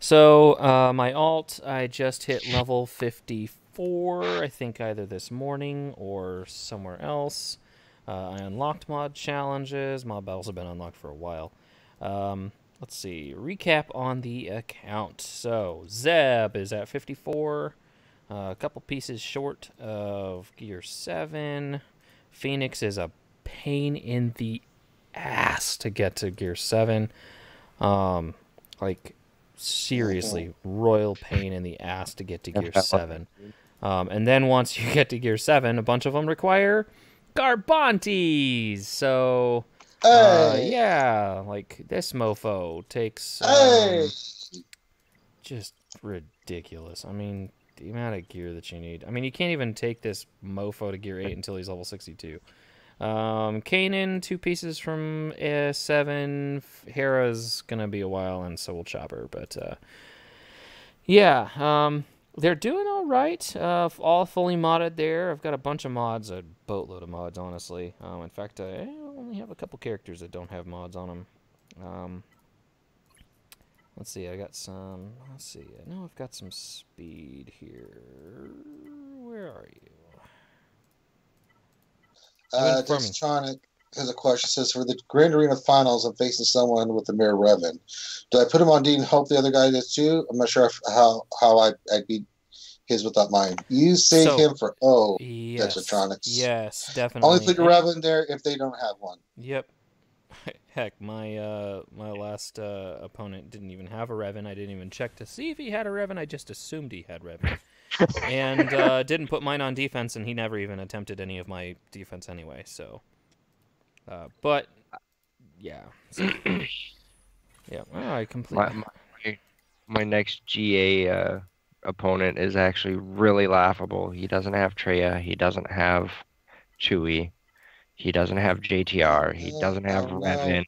So, my alt, I just hit level 54, I think either this morning or somewhere else. I unlocked mod challenges. Mod battles have been unlocked for a while. Let's see. Recap on the account. So, Zeb is at 54. A couple pieces short of Gear 7. Phoenix is a pain in the ass to get to Gear 7. Like... seriously, royal pain in the ass to get to Gear 7. And then once you get to Gear 7, a bunch of them require Garbantes. So, yeah, like this mofo takes just ridiculous. I mean, the amount of gear that you need. I mean, you can't even take this mofo to Gear 8 until he's level 62. Kanan, 2 pieces from 7. Hera's gonna be a while, and so will Chopper. But yeah, they're doing all right. All fully modded there. I've got a bunch of mods, a boatload of mods, honestly. In fact, I only have a couple characters that don't have mods on them. Let's see. I got some. Let's see. I know I've got some speed here. Where are you? Distronic has a question. It says, for the Grand Arena Finals, I'm facing someone with the Mirror Revan. Do I put him on D and hope the other guy does too? I'm not sure how I'd beat his without mine. You save him for yes, Detratronics. Yes, definitely. Only put your Revan there if they don't have one. Yep. Heck, my last opponent didn't even have a Revan. I didn't even check to see if he had a Revan. I just assumed he had Revan. And didn't put mine on defense, and he never even attempted any of my defense anyway. So, but yeah, so, yeah. Well, I completely. My next GA opponent is actually really laughable. He doesn't have Traya. He doesn't have Chewie. He doesn't have JTR. He doesn't have Revan.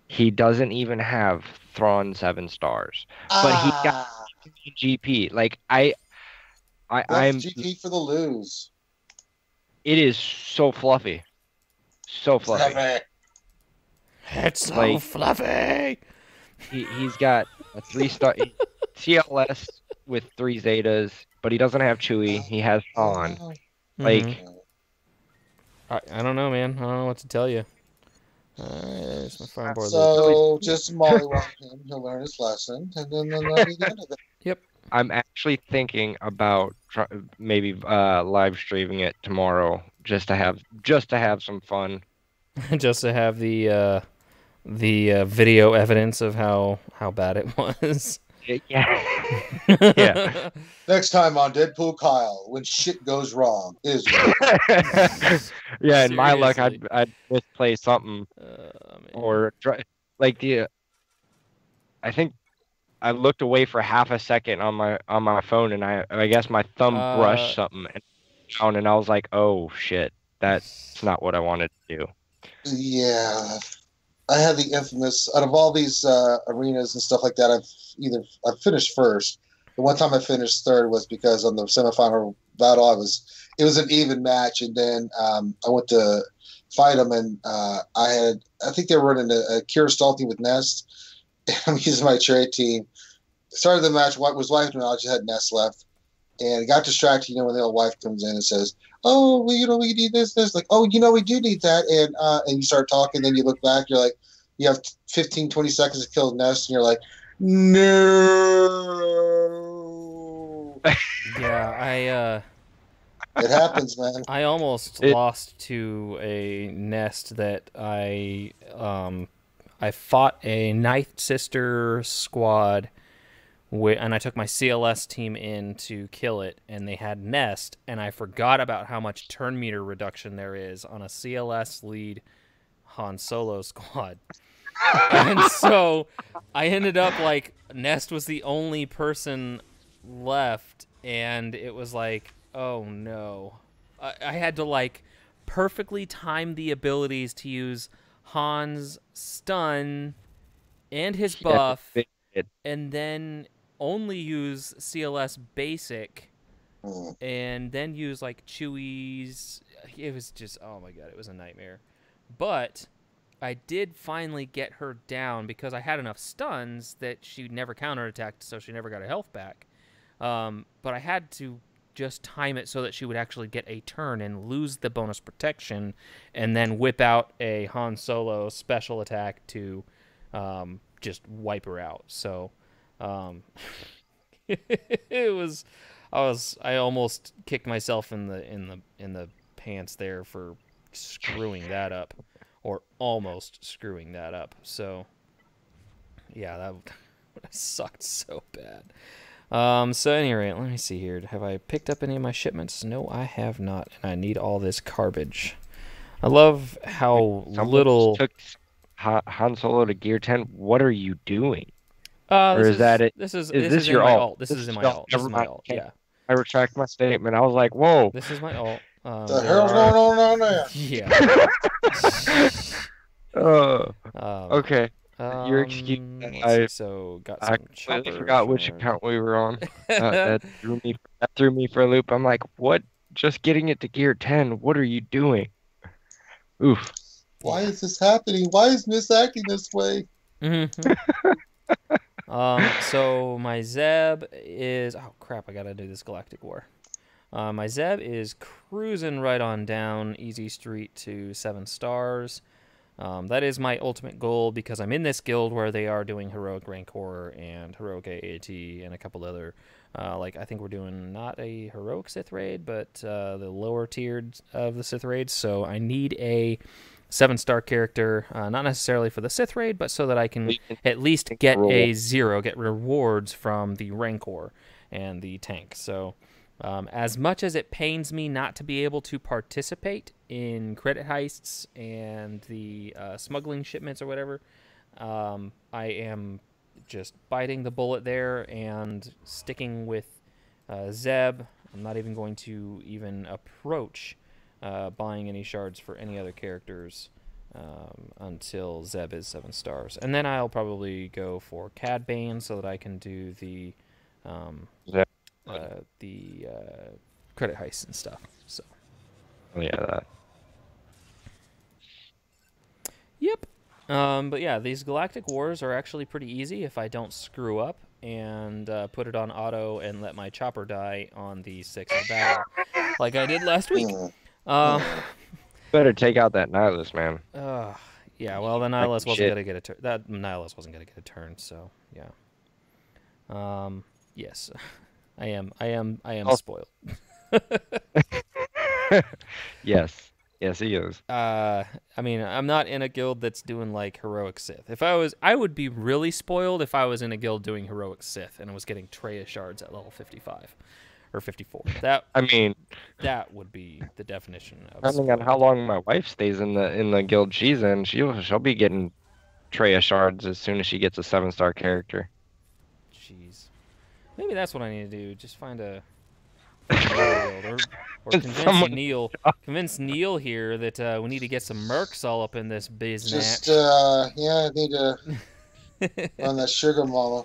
He doesn't even have Thrawn 7 stars. But he got GP. Like I'm GP for the lose. It is so fluffy. So fluffy. It's so fluffy. He's got a 3-star CLS with 3 Zetas, but he doesn't have Chewie. He has Han. Like, I don't know, man. I don't know what to tell you. There's my farm board. So just mollywop him. He'll learn his lesson, and then that'll be the end of it. Yep. I'm actually thinking about maybe live streaming it tomorrow, just to have some fun. Just to have the video evidence of how bad it was. Yeah. Yeah. Next time on Deadpool Kyle, when shit goes wrong, Israel. Yeah, in my luck, I'd misplay something, or like I think I looked away for half a second on my phone, and I guess my thumb brushed something down, and I was like, oh shit, that's not what I wanted to do. Yeah. I had the infamous, out of all these arenas and stuff like that, I've finished first. The one time I finished third was because on the semifinal battle, it was an even match, and then I went to fight them, and I think they were running a Kira Stalti with Nest, and I'm using my trade team. Started the match, was wiping out, I just had Nest left, and got distracted, when the old wife comes in and says, oh, well, we need this. Like, oh, we do need that. And you start talking, then you look back, you're like, you have 15, 20 seconds to kill Nest, and you're like, no. Yeah, It happens, man. I almost lost to a nest that I fought a Ninth Sister squad, and I took my CLS team in to kill it, and they had nest, and I forgot about how much turn meter reduction there is on a CLS lead Han Solo squad. And so I ended up like Nest was the only person left, and it was like, oh no. I had to like perfectly time the abilities to use Han's stun and his buff, and then only use CLS basic, and then use like Chewie's. It was just, oh my god, it was a nightmare. But I did finally get her down because I had enough stuns that she never counterattacked, so she never got her health back. But I had to just time it so that she would actually get a turn and lose the bonus protection, and then whip out a Han Solo special attack to just wipe her out. So it was, I almost kicked myself in the pants there for screwing that up, or almost screwing that up. So yeah, that sucked so bad. So anyway, let me see here. Have I picked up any of my shipments? No, I have not, and I need all this garbage. I love how little took Han Solo to Gear 10. What are you doing? Or is that it? This is your alt. This is in my alt. This is my alt. Yeah. I retract my statement. I was like, whoa. This is my alt. The hell's going on there? Yeah. Okay. Your excuse. So got I completely forgot which account we were on. That threw me for a loop. I'm like, what? Just getting it to Gear 10. What are you doing? Oof. Why is this happening? Why is Miss acting this way? So my Zeb is, oh crap, I gotta do this Galactic War. My Zeb is cruising right on down Easy Street to 7 stars. That is my ultimate goal because I'm in this guild where they are doing Heroic Rancor and Heroic AAT and a couple other, like I think we're doing not a Heroic Sith Raid, but the lower tiered of the Sith Raids. So I need a 7-star character, not necessarily for the Sith Raid, but so that I can at least get get rewards from the Rancor and the tank. So as much as it pains me not to be able to participate in credit heists and the smuggling shipments or whatever, I am just biting the bullet there and sticking with Zeb. I'm not even going to approach buying any shards for any other characters until Zeb is 7 stars. And then I'll probably go for Cad Bane so that I can do the credit heists and stuff. So. Oh yeah, that. Yep. But yeah, these Galactic Wars are actually pretty easy if I don't screw up and put it on auto and let my chopper die on the 6th battle, like I did last week. Better take out that Nihilus, man. Yeah, well, the Nihilus wasn't gonna get a turn. That Nihilus wasn't gonna get a turn, so yeah. Yes, I am spoiled. Yes, he is. I mean, I'm not in a guild that's doing like Heroic Sith. If I was, I would be really spoiled if I was in a guild doing Heroic Sith and was getting Treya shards at level 55 or 54. That would be the definition of. Depending on how long my wife stays in the guild she's in, she'll be getting Treya shards as soon as she gets a 7-star character. Jeez, maybe that's what I need to do. Just find a guild or convince Neil here that we need to get some mercs all up in this business. Just I need to run that sugar mama.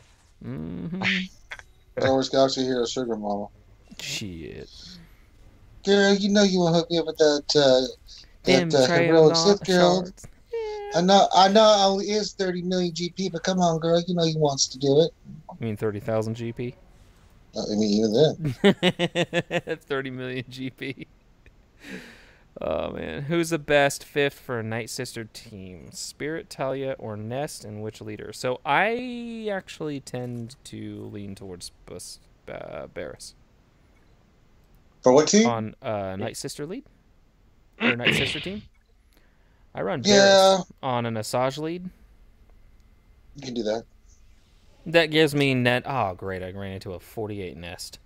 Star Wars Galaxy Hero sugar mama. Shit. Girl, you know you want to hook me up with that heroic Sith girl. Yeah. I know I only is 30 million GP, but come on, girl, you know he wants to do it. You mean 30,000 GP? I mean, even then. 30 million GP. Oh, man. Who's the best 5th for a Night Sister team? Spirit, Talia, or Nest, and which leader? So I actually tend to lean towards Barris. For what team? On Night Sister lead or Night Sister team. I run Yeah. Varys on an Asajj lead. You can do that. That gives me net. Oh, great! I ran into a 48 nest.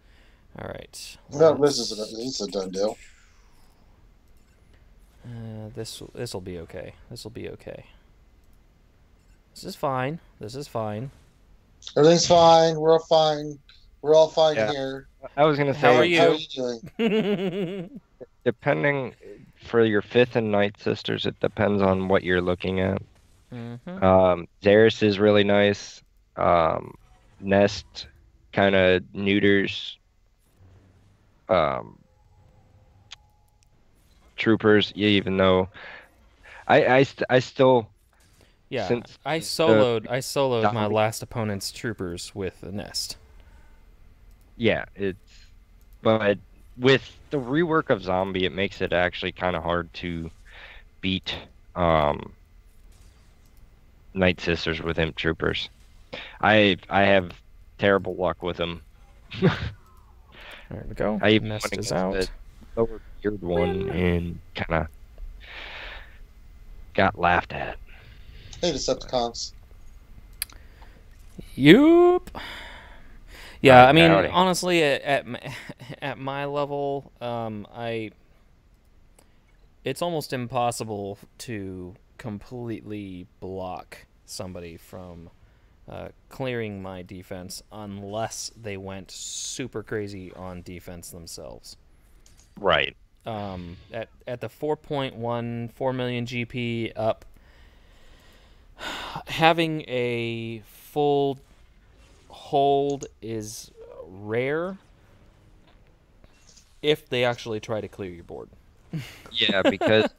All right. No, this is a done deal. This will be okay. This will be okay. This is fine. This is fine. Everything's fine. We're all fine. We're all fine here. I was gonna say, how are you? How are you doing? Depending for your 5th and Night Sisters, it depends on what you're looking at. Mm-hmm. Zaris is really nice. Nest kind of neuters troopers, even though I still since I soloed my last opponent's troopers with a nest. But with the rework of zombie, it makes it actually kind of hard to beat Night Sisters with imp troopers. I have terrible luck with them. There we go. I even Nest went is against out. the lower tiered one and kind of got laughed at. Hey, Decepticons. Yup. Yeah, I mean, Howdy. honestly, at my level, it's almost impossible to completely block somebody from clearing my defense unless they went super crazy on defense themselves. Right. At the 4.1 4 million GP up, having a full hold is rare if they actually try to clear your board. Yeah, because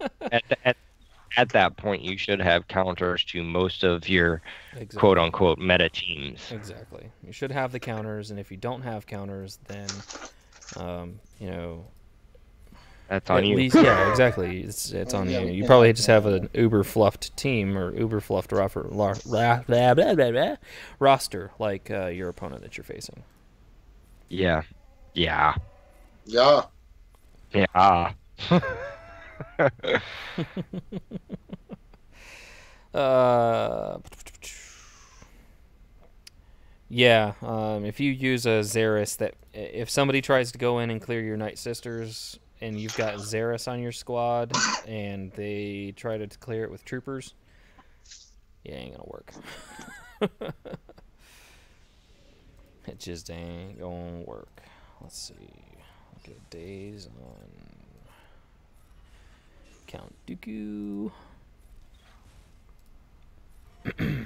at that point you should have counters to most of your quote unquote meta teams. Exactly. You should have the counters, and if you don't have counters, then that's on you. Least, yeah, exactly. It's on you. You probably just have an uber fluffed team or uber fluffed roster like your opponent that you're facing. Yeah. Yeah. Yeah. If you use a Zaris, if somebody tries to go in and clear your Night Sisters and you've got Zaris on your squad and they try to clear it with troopers, it ain't gonna work. It just ain't gonna work. Let's see. Look at days on Count Dooku.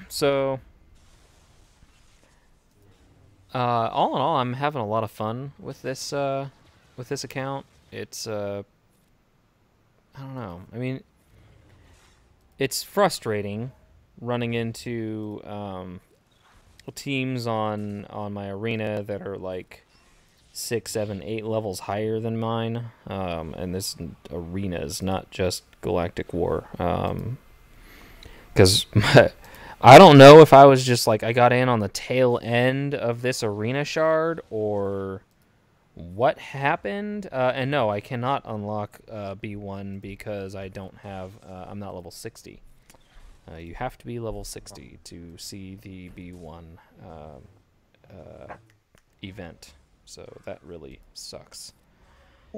So, all in all, I'm having a lot of fun with this account. It's I don't know. I mean, it's frustrating running into teams on my arena that are like 6, 7, 8 levels higher than mine. And this arena is not just Galactic War. Because I don't know if I was just like I got in on the tail end of this arena shard or what happened. And no, I cannot unlock B1 because I don't have. I'm not level 60. You have to be level 60 to see the B1 event. So that really sucks. I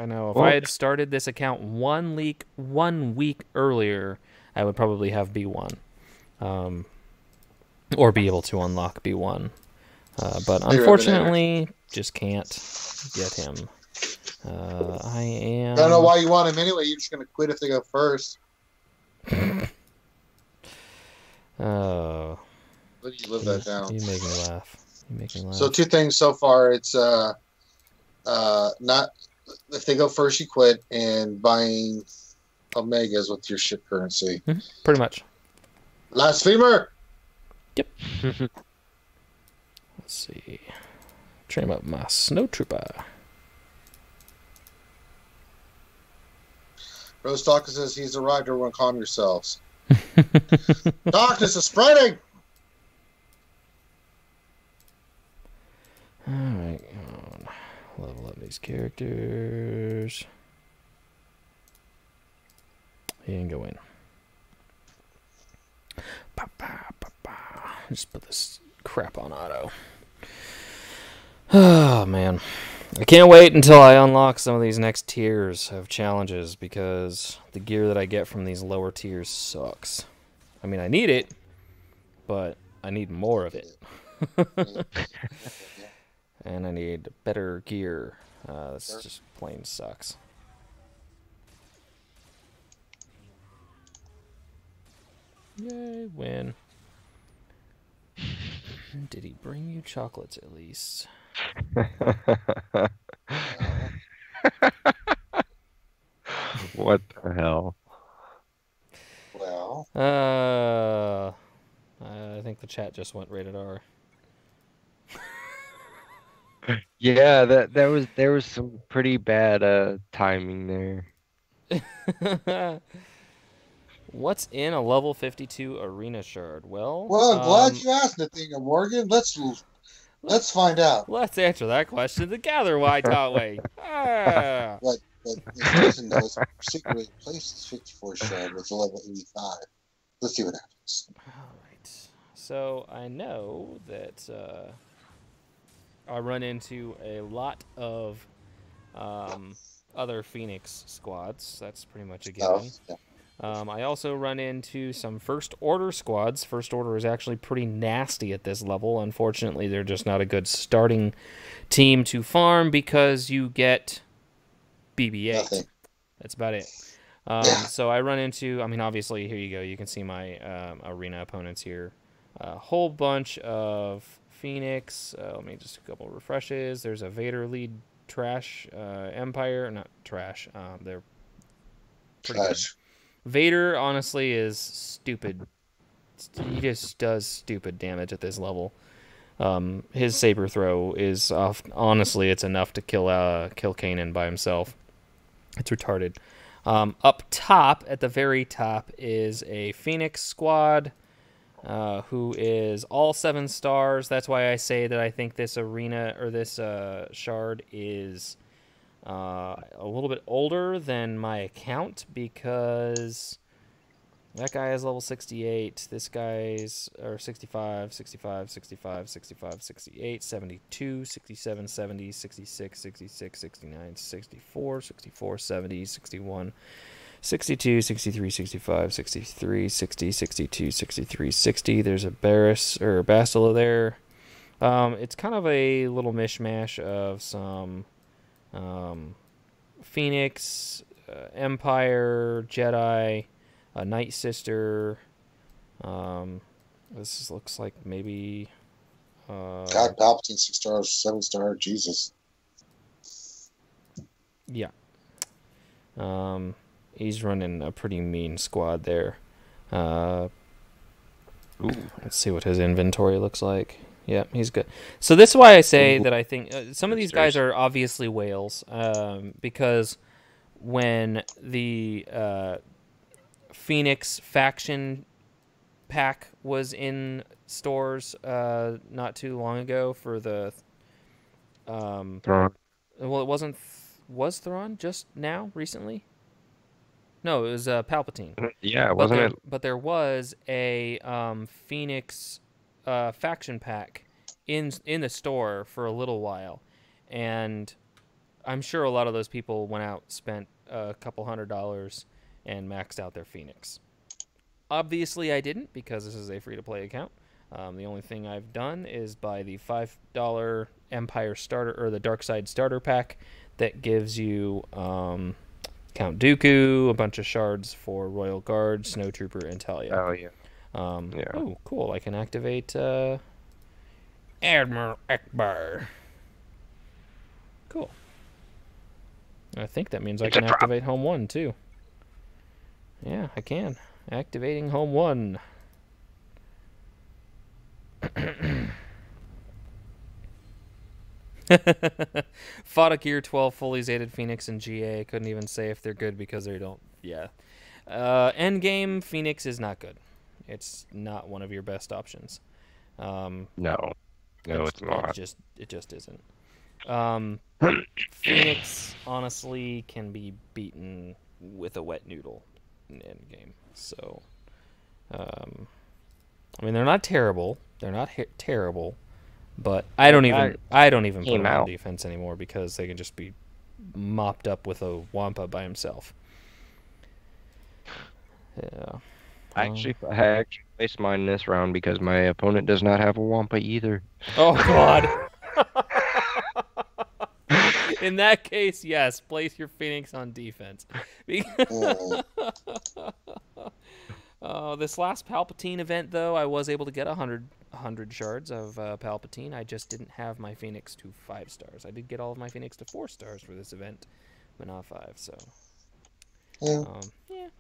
know. If I had started this account 1 week earlier, I would probably have B1. Or be able to unlock B1. But unfortunately, just can't get him. I don't know why you want him anyway. You're just going to quit if they go first. Oh. Let you live that down. You make me laugh. So 2 things so far. It's not if they go first, you quit, and buying Omegas with your ship currency. Mm-hmm. Pretty much. Blasphemer. Yep. Let's see. Train up my snow trooper. Rose Talker says he's arrived. Everyone, calm yourselves. Darkness is spreading. All right. these characters. He didn't go in. Just put this crap on auto. Oh, man. I can't wait until I unlock some of these next tiers of challenges because the gear that I get from these lower tiers sucks. I mean, I need it, but I need more of it. And I need better gear. This just plain sucks. Yay, win. Did he bring you chocolates at least? What the hell? Well, I think the chat just went rated R. Yeah, there was some pretty bad timing there. What's in a level 52 arena shard? Well, I'm glad you asked, Nathaniel Morgan. Let's find out. Let's answer that question together, Waitaway. But this person knows secretly places 54 shard with a level 85. Let's see what happens. All right. So I know that I run into a lot of other Phoenix squads. That's pretty much a given. Yeah. I also run into some First Order squads. First Order is actually pretty nasty at this level. Unfortunately, they're just not a good starting team to farm because you get BB-8. Nothing. That's about it. So I run into, I mean, obviously, here you go. You can see my arena opponents here. A whole bunch of Phoenix. Let me just a couple refreshes. There's a Vader lead trash Empire. Not trash. They're pretty good. Vader, honestly, is stupid. He just does stupid damage at this level. His saber throw is honestly, it's enough to kill Kanan by himself. It's retarded. Up top, at the very top, is a Phoenix squad who is all 7 stars. That's why I say that I think this arena or this shard is a little bit older than my account because that guy is level 68. This guy's 65, 65, 65, 65, 68, 72, 67, 70, 66, 66, 69, 64, 64, 70, 61, 62, 63, 65, 63, 60, 62, 63, 60. There's a Barris or Bastila there. It's kind of a little mishmash of some Phoenix, Empire, Jedi, Night Sister. This looks like maybe. God, Palpatine 6 stars, 7 star, Jesus. Yeah. He's running a pretty mean squad there. Let's see what his inventory looks like. Yeah, he's good. So this is why I say that I think some of these guys are obviously whales, because when the Phoenix faction pack was in stores not too long ago for the Thrawn. well, it wasn't was Thrawn just now recently? No, it was Palpatine. Yeah, wasn't it? But there was a Phoenix faction pack in the store for a little while, and I'm sure a lot of those people went out, spent a couple $100s, and maxed out their Phoenix. Obviously, I didn't because this is a free-to-play account. The only thing I've done is buy the $5 Empire starter or the Dark Side starter pack that gives you Count Dooku, a bunch of shards for Royal Guard, Snowtrooper, and Talia. Oh yeah. Yeah. Oh, cool! I can activate Admiral Akbar. Cool. I think that means I can activate Home 1 too. Yeah, I can. Activating Home 1. Fought a Gear 12 fully zated Phoenix and GA. Couldn't even say if they're good because they don't. Yeah. Endgame Phoenix is not good. It's not one of your best options. No, it's not. It just isn't. Phoenix honestly can be beaten with a wet noodle in game. So, I mean, they're not terrible. They're not terrible, but I don't even put them on defense anymore because they can just be mopped up with a Wampa by himself. Yeah. I actually placed mine this round because my opponent does not have a Wampa either. Oh God. In that case, yes, place your Phoenix on defense. This last Palpatine event, though, I was able to get 100 shards of Palpatine. I just didn't have my Phoenix to 5 stars. I did get all of my Phoenix to 4 stars for this event, but not 5. So, yeah,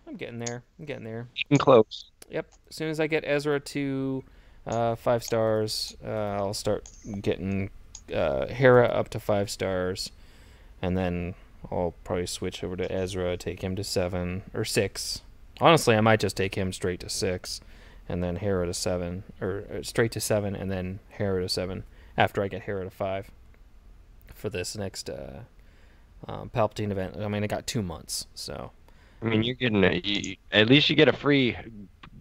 I'm getting there. Getting close. Yep. As soon as I get Ezra to 5 stars, I'll start getting Hera up to 5 stars, and then I'll probably switch over to Ezra, take him to 7 or 6. Honestly, I might just take him straight to 6, and then Hera to 7, or straight to 7, and then Hera to 7 after I get Hera to 5 for this next Palpatine event. I mean, I got 2 months, so. I mean, you're getting at least you get a free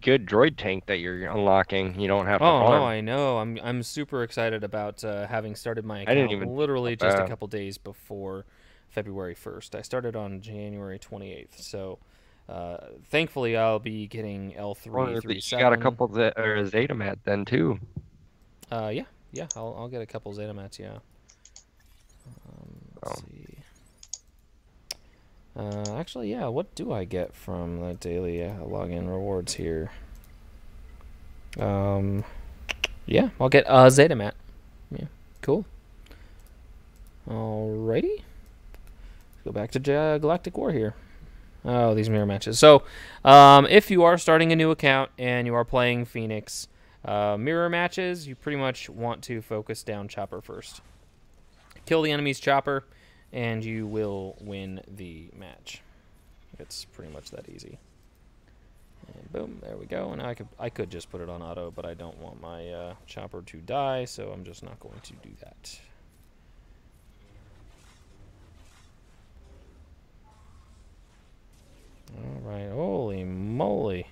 good droid tank that you're unlocking. You don't have to farm. Oh no, I know. I'm super excited about having started my account literally just a couple days before February 1st. I started on January 28th, so thankfully I'll be getting L337. You got a couple Zeta Mat then too. Yeah, I'll get a couple Zeta Mats. Yeah. Let's see. Actually, yeah. What do I get from the daily login rewards here? Yeah, I'll get Zeta Mat. Yeah, cool. Alrighty. Let's go back to Galactic War here. Oh, these mirror matches. So, if you are starting a new account and you are playing Phoenix mirror matches, you pretty much want to focus down Chopper first. Kill the enemy's Chopper, and you will win the match. It's pretty much that easy. And boom, there we go. And I could just put it on auto, but I don't want my Chopper to die, so I'm just not going to do that. Alright, holy moly.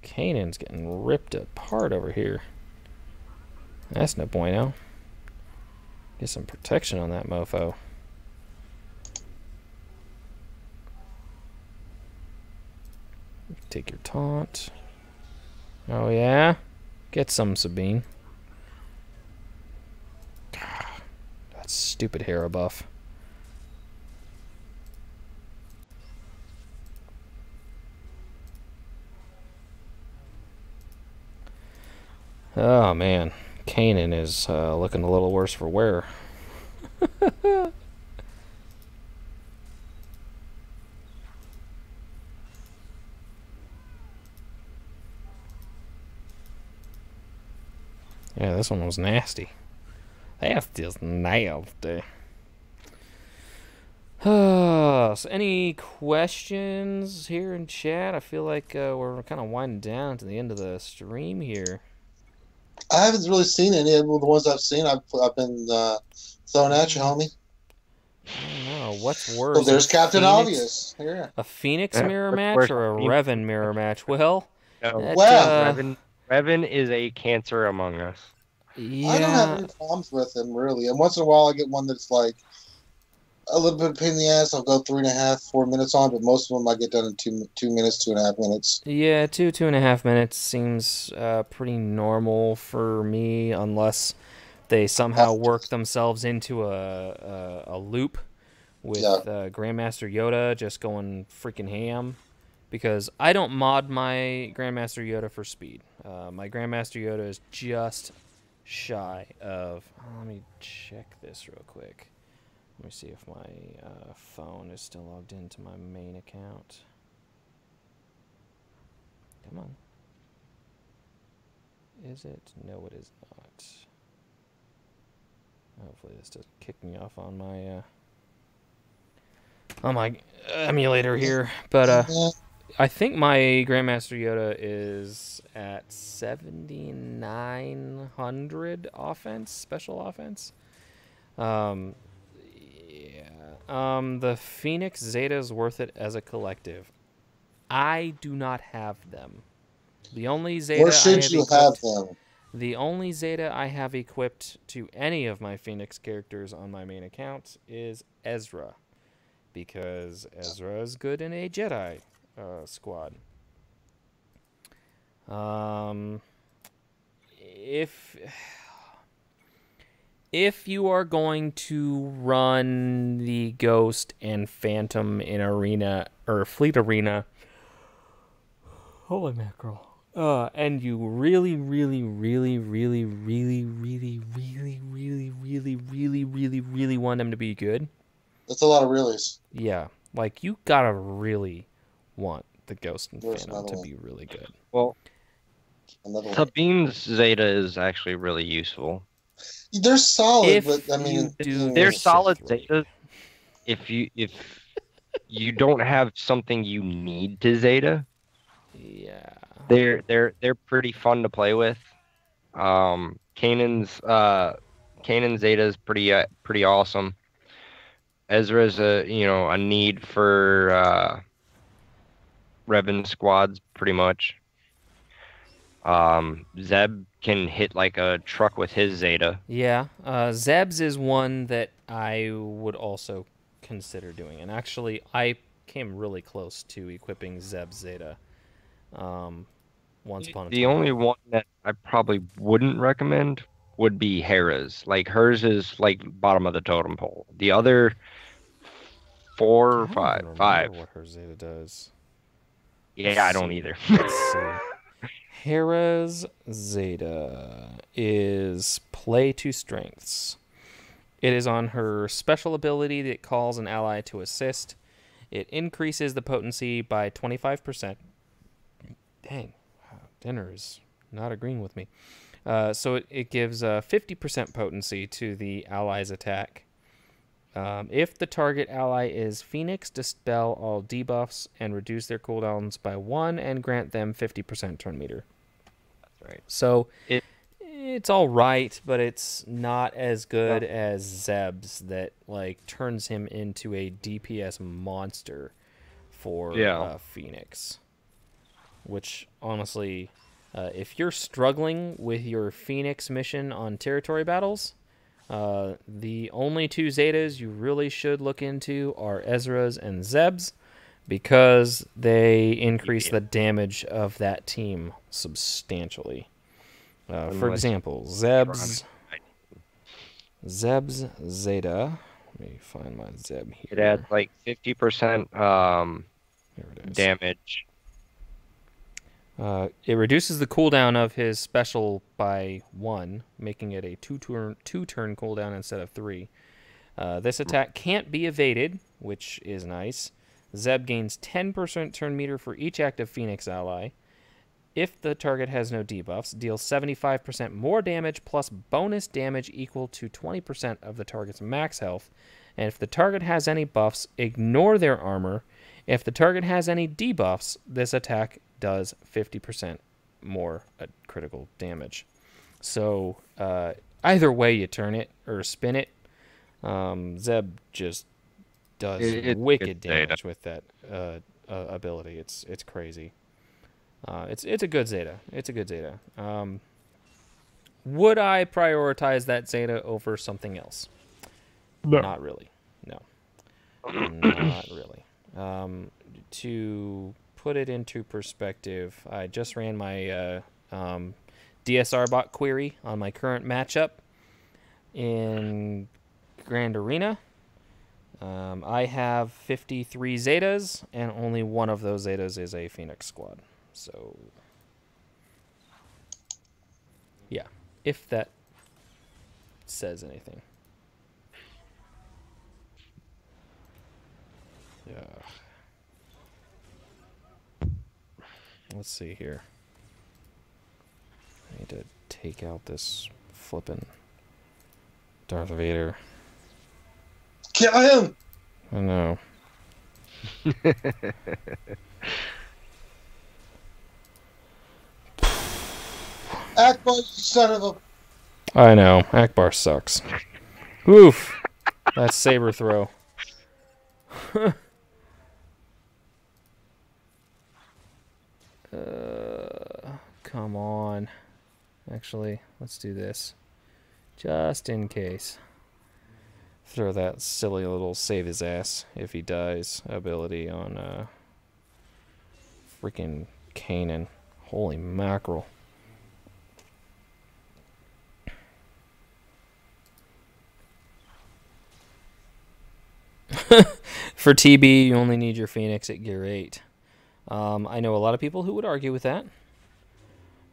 Kanan's getting ripped apart over here. That's no bueno. Get some protection on that mofo. Take your taunt. Oh yeah? Get some, Sabine. That stupid Hera buff. Oh man, Kanan is looking a little worse for wear. Yeah, this one was nasty. That's just nasty. So any questions here in chat? I feel like we're kind of winding down to the end of the stream here. I haven't really seen any of the ones I've seen. I've been throwing at you, homie. I don't know. What's worse? Well, there's Captain Obvious. Here. A Phoenix mirror match or a Revan mirror match? Well, Revan is a cancer among us. Yeah. I don't have any problems with him, really. And once in a while, I get one that's like a little bit of pain in the ass. I'll go 3.5, 4 minutes on, but most of them I get done in 2 minutes, 2.5 minutes. Yeah, 2.5 minutes seems pretty normal for me, unless they somehow work themselves into a loop with Grandmaster Yoda just going freaking ham. Because I don't mod my Grandmaster Yoda for speed. My Grandmaster Yoda is just shy of... let me check this real quick. Let me see if my phone is still logged into my main account. Come on. Is it? No, it is not. Hopefully this doesn't kick me off on my emulator here. But I think my Grandmaster Yoda is at 7,900 offense, special offense. Yeah. The Phoenix Zeta is worth it as a collective. I do not have them. The only Zeta Where should you have them? The only Zeta I have equipped to any of my Phoenix characters on my main account is Ezra, because Ezra is good in a Jedi squad. If you are going to run the Ghost and Phantom in Arena or Fleet Arena, holy mackerel. And you really, really, really, really, really, really, really, really, really, really, really, really want them to be good. That's a lot of reallys. Yeah, like you gotta really want the Ghost and Phantom to be really good. Well, Sabine's Zeta is actually really useful. They're solid, but I mean, they're solid Zetas. If you don't have something you need to Zeta, yeah, they're pretty fun to play with. Kanan's Zeta is pretty awesome. Ezra's a need for Revan squads pretty much. Zeb can hit like a truck with his Zeta. Yeah, Zeb's is one that I would also consider doing, and actually I came really close to equipping Zeb's Zeta. Once upon a time. The only one that I probably wouldn't recommend would be Hera's. Like hers is like bottom of the totem pole. The other four or five. What her Zeta does. Yeah, I don't either. Let's see. Hera's Zeta is play to strengths. It is on her special ability that calls an ally to assist. It increases the potency by 25%. Dang, dinner is not agreeing with me. So it gives 50% potency to the ally's attack. If the target ally is Phoenix, dispel all debuffs and reduce their cooldowns by 1 and grant them 50% turn meter. That's right. So it's all right, but it's not as good as Zeb's that like turns him into a DPS monster for Phoenix. Which honestly, if you're struggling with your Phoenix mission on territory battles, the only two Zetas you really should look into are Ezra's and Zeb's, because they increase the damage of that team substantially. For example, Zeb's Zeta. Let me find my Zeb here. It adds like 50% damage. It reduces the cooldown of his special by 1, making it a two-turn cooldown instead of 3. This attack can't be evaded, which is nice. Zeb gains 10% turn meter for each active Phoenix ally. If the target has no debuffs, deals 75% more damage plus bonus damage equal to 20% of the target's max health. And if the target has any buffs, ignore their armor. If the target has any debuffs, this attack does 50% more critical damage. So either way you turn it or spin it, Zeb just does wicked damage with that ability. It's crazy. It's a good Zeta. It's a good Zeta. Would I prioritize that Zeta over something else? No. Not really. No. Not really. To put it into perspective, I just ran my DSR bot query on my current matchup in Grand Arena. I have 53 Zetas, and only one of those Zetas is a Phoenix squad. So, yeah, if that says anything. Yeah. Let's see here. I need to take out this flippin' Darth Vader. Kill him! I know. Akbar, you son of a... I know. Akbar sucks. Oof. That's saber throw. Come on. Actually, let's do this. Just in case. Throw that silly little save his ass if he dies ability on freaking Kanan. Holy mackerel. For TB, you only need your Phoenix at gear 8. I know a lot of people who would argue with that.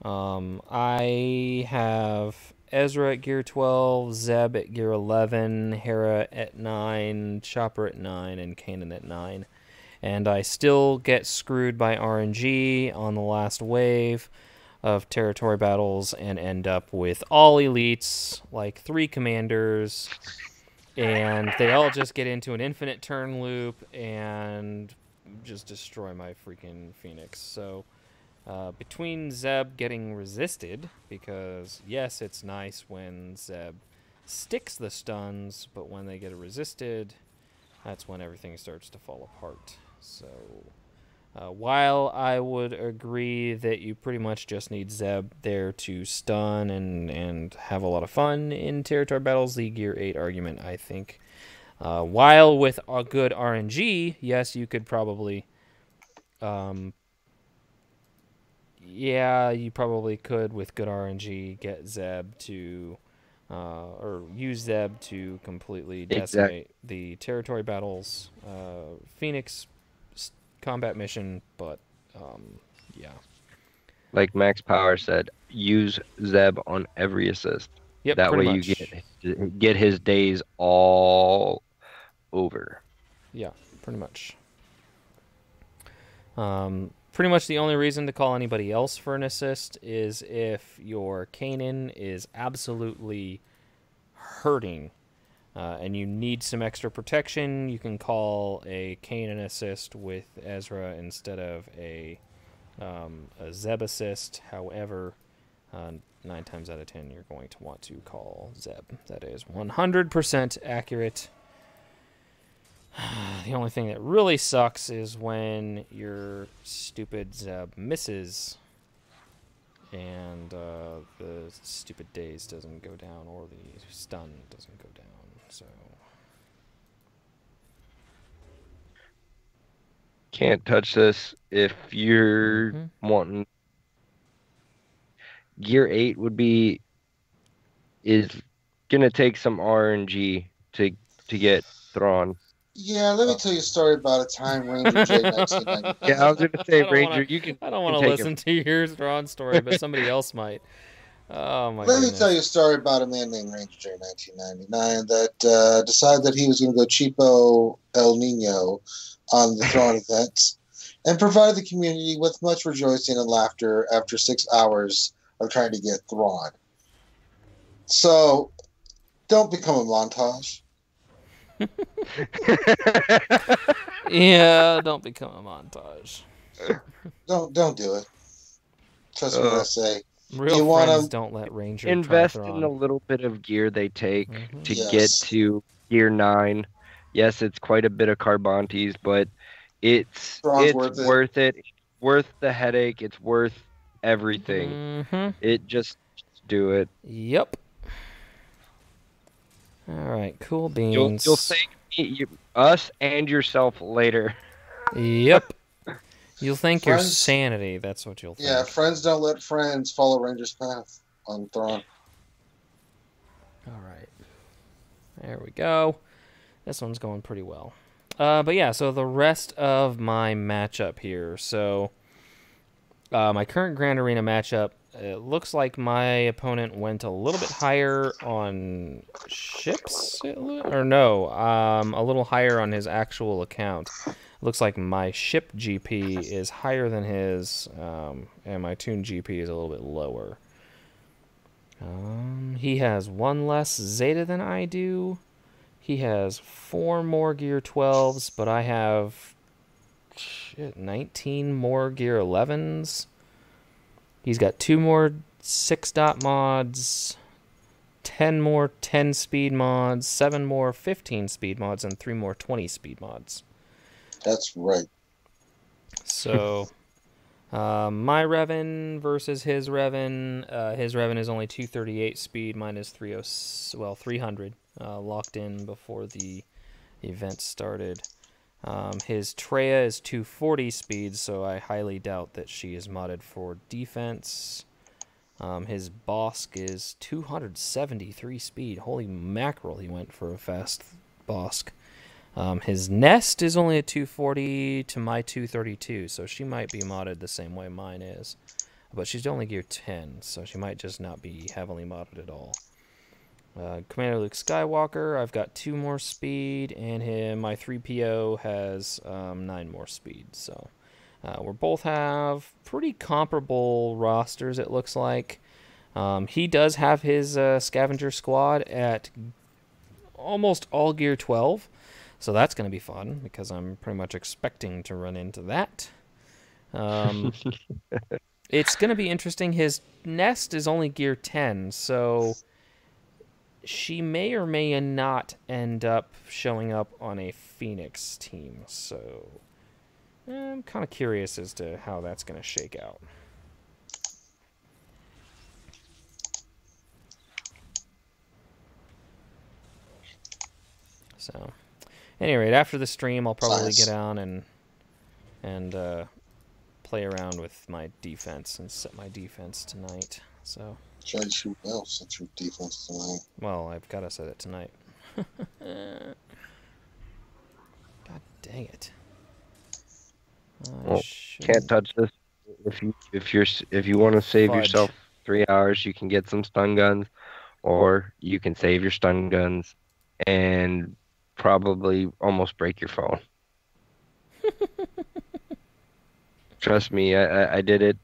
I have Ezra at gear 12, Zeb at gear 11, Hera at 9, Chopper at 9, and Kanan at 9. And I still get screwed by RNG on the last wave of territory battles and end up with all elites, like 3 commanders, and they all just get into an infinite turn loop and just destroy my freaking Phoenix. So between Zeb getting resisted, because yes, it's nice when Zeb sticks the stuns, but when they get resisted, that's when everything starts to fall apart. So while I would agree that you pretty much just need Zeb there to stun and have a lot of fun in territory battles, the gear 8 argument, I think, while with a good RNG, yes, you could probably yeah, you probably could, with good RNG, get Zeb to, or use Zeb to completely decimate the territory battles, Phoenix combat mission, but, yeah. Like Max Power said, use Zeb on every assist. Yep, that way much. You get his days all over. Yeah, pretty much. Pretty much the only reason to call anybody else for an assist is if your Kanan is absolutely hurting and you need some extra protection. You can call a Kanan assist with Ezra instead of a Zeb assist. However, 9 times out of 10 you're going to want to call Zeb. That is 100% accurate. The only thing that really sucks is when your stupid Zeb misses and the stupid daze doesn't go down or the stun doesn't go down. So can't touch this if you're wanting. Gear 8 is gonna take some RNG to get Thrawn. Yeah, let me tell you a story about a time Ranger J 1999. Yeah, I was gonna say Ranger. I don't want to listen to your Thrawn story, but somebody else might. Oh my Let goodness. me tell you a story about a man named Ranger J 1999 that decided that he was going to go cheapo El Nino on the Thrawn event and provided the community with much rejoicing and laughter after 6 hours of trying to get Thrawn. So, don't become a montage. Yeah, don't become a montage. Don't do it. Trust me when I say. Real friends don't let Ranger invest in the little bit of gear they take to get to gear 9. Yes, it's quite a bit of Carbontes, but it's worth it. It's worth the headache. It's worth everything. It just do it. Yep. All right, cool beans. You'll thank us and yourself later. Yep. You'll thank your sanity. That's what you'll think. Yeah, friends don't let friends follow Ranger's path on Thrawn. All right. There we go. This one's going pretty well. But yeah, so the rest of my matchup here. So my current Grand Arena matchup, it looks like my opponent went a little bit higher on ships, or no, a little higher on his actual account. Looks like my ship GP is higher than his, and my tune GP is a little bit lower. He has 1 less Zeta than I do. He has 4 more Gear 12s, but I have 19 more Gear 11s. He's got 2 more 6-dot mods, 10 more 10 speed mods, 7 more 15 speed mods, and 3 more 20 speed mods. That's right. So, my Revan versus his Revan. His Revan is only 238 speed, mine is 300, locked in before the event started. His Treya is 240 speed, so I highly doubt that she is modded for defense. His Bosk is 273 speed. Holy mackerel, he went for a fast Bosk. His Nest is only a 240 to my 232, so she might be modded the same way mine is. But she's only gear 10, so she might just not be heavily modded at all. Commander Luke Skywalker, I've got 2 more speed, and my 3PO has 9 more speed. So we both have pretty comparable rosters, it looks like. He does have his scavenger squad at almost all gear 12, so that's going to be fun, because I'm pretty much expecting to run into that. It's going to be interesting. His Nest is only gear 10, so she may or may not end up showing up on a Phoenix team, so I'm kind of curious as to how that's going to shake out. So, at any rate, after the stream, I'll probably get down and play around with my defense and set my defense tonight. So. Try to shoot well, set your defense tonight. Well, I've got to set it tonight. God dang it! Well, can't touch this. If you want to save yourself 3 hours, you can get some stun guns, or you can save your stun guns and probably almost break your phone. Trust me, I did it.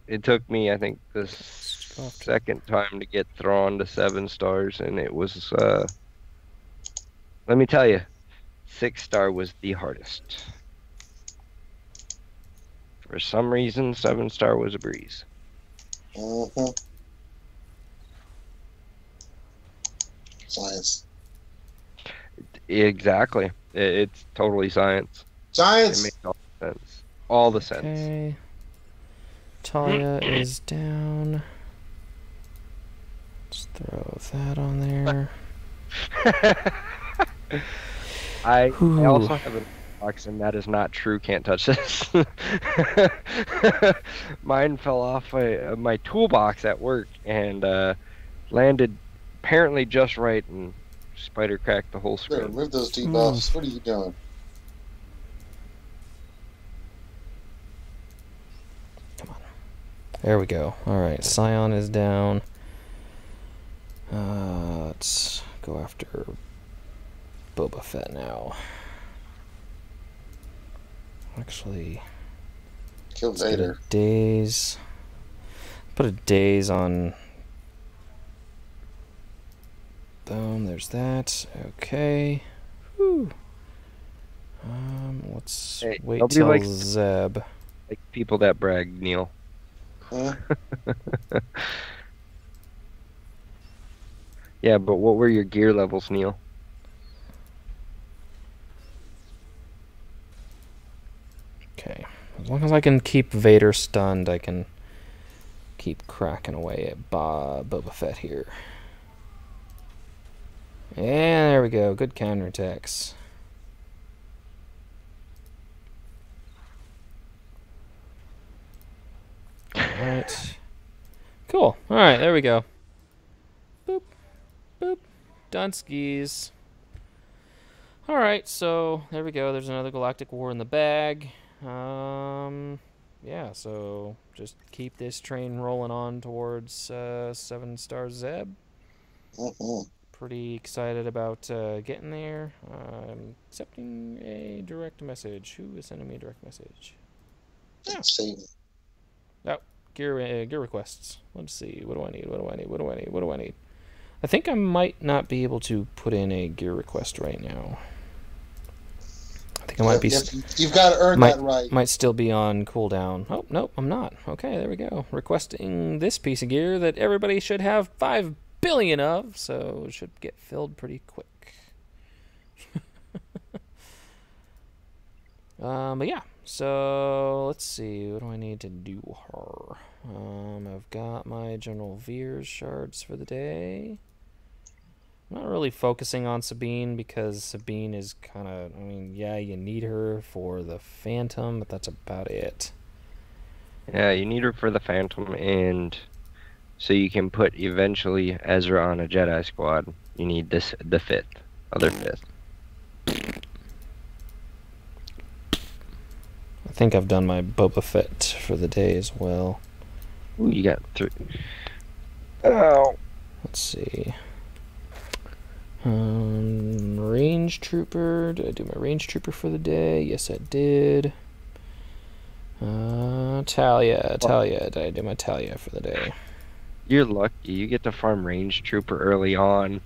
It took me, I think, the second time to get Thrawn to 7 stars, and it was, let me tell you, 6-star was the hardest. For some reason, 7-star was a breeze. Science. Exactly. It's totally science. Science! It makes all the sense. All the sense. Okay. Talia is down. Let's throw that on there. I also have a box, and that is not true. Can't touch this. Mine fell off my toolbox at work and landed apparently just right, and spider cracked the whole screen. Remove those debuffs. What are you doing? There we go. Alright, Scion is down. Let's go after Boba Fett now. Actually, kill Vader. Daze. Put a daze on. Boom, there's that. Okay. Whew. Let's wait till Zeb. Like people that brag, Neil. Huh? Yeah, but what were your gear levels, Neil? Okay. As long as I can keep Vader stunned, I can keep cracking away at Boba Fett here. And there we go. Good counterattacks. Alright. Cool. Alright, there we go. Boop. Boop. Dunskies. Alright, so there we go. There's another Galactic War in the bag. Yeah, so just keep this train rolling on towards 7-star Zeb. Pretty excited about getting there. I'm accepting a direct message. Who is sending me a direct message? Yeah. Oh, gear requests. Let's see. What do I need? I think I might not be able to put in a gear request right now. I think I might be. You've got to earn that right. Might still be on cooldown. Oh, nope, I'm not. Okay, there we go. Requesting this piece of gear that everybody should have 5 billion of, so it should get filled pretty quick. But yeah, so let's see, what do I need to do her? I've got my General Veers shards for the day. I'm not really focusing on Sabine because Sabine is kind of, I mean, yeah, you need her for the Phantom, but that's about it. Yeah, you need her for the Phantom, and so you can put eventually Ezra on a Jedi squad. You need the other fifth. I think I've done my Boba Fett for the day as well. Ooh, you got 3. Oh. Let's see. Range Trooper. Did I do my Range Trooper for the day? Yes, I did. Talia. Did I do my Talia for the day? You're lucky. You get to farm Range Trooper early on.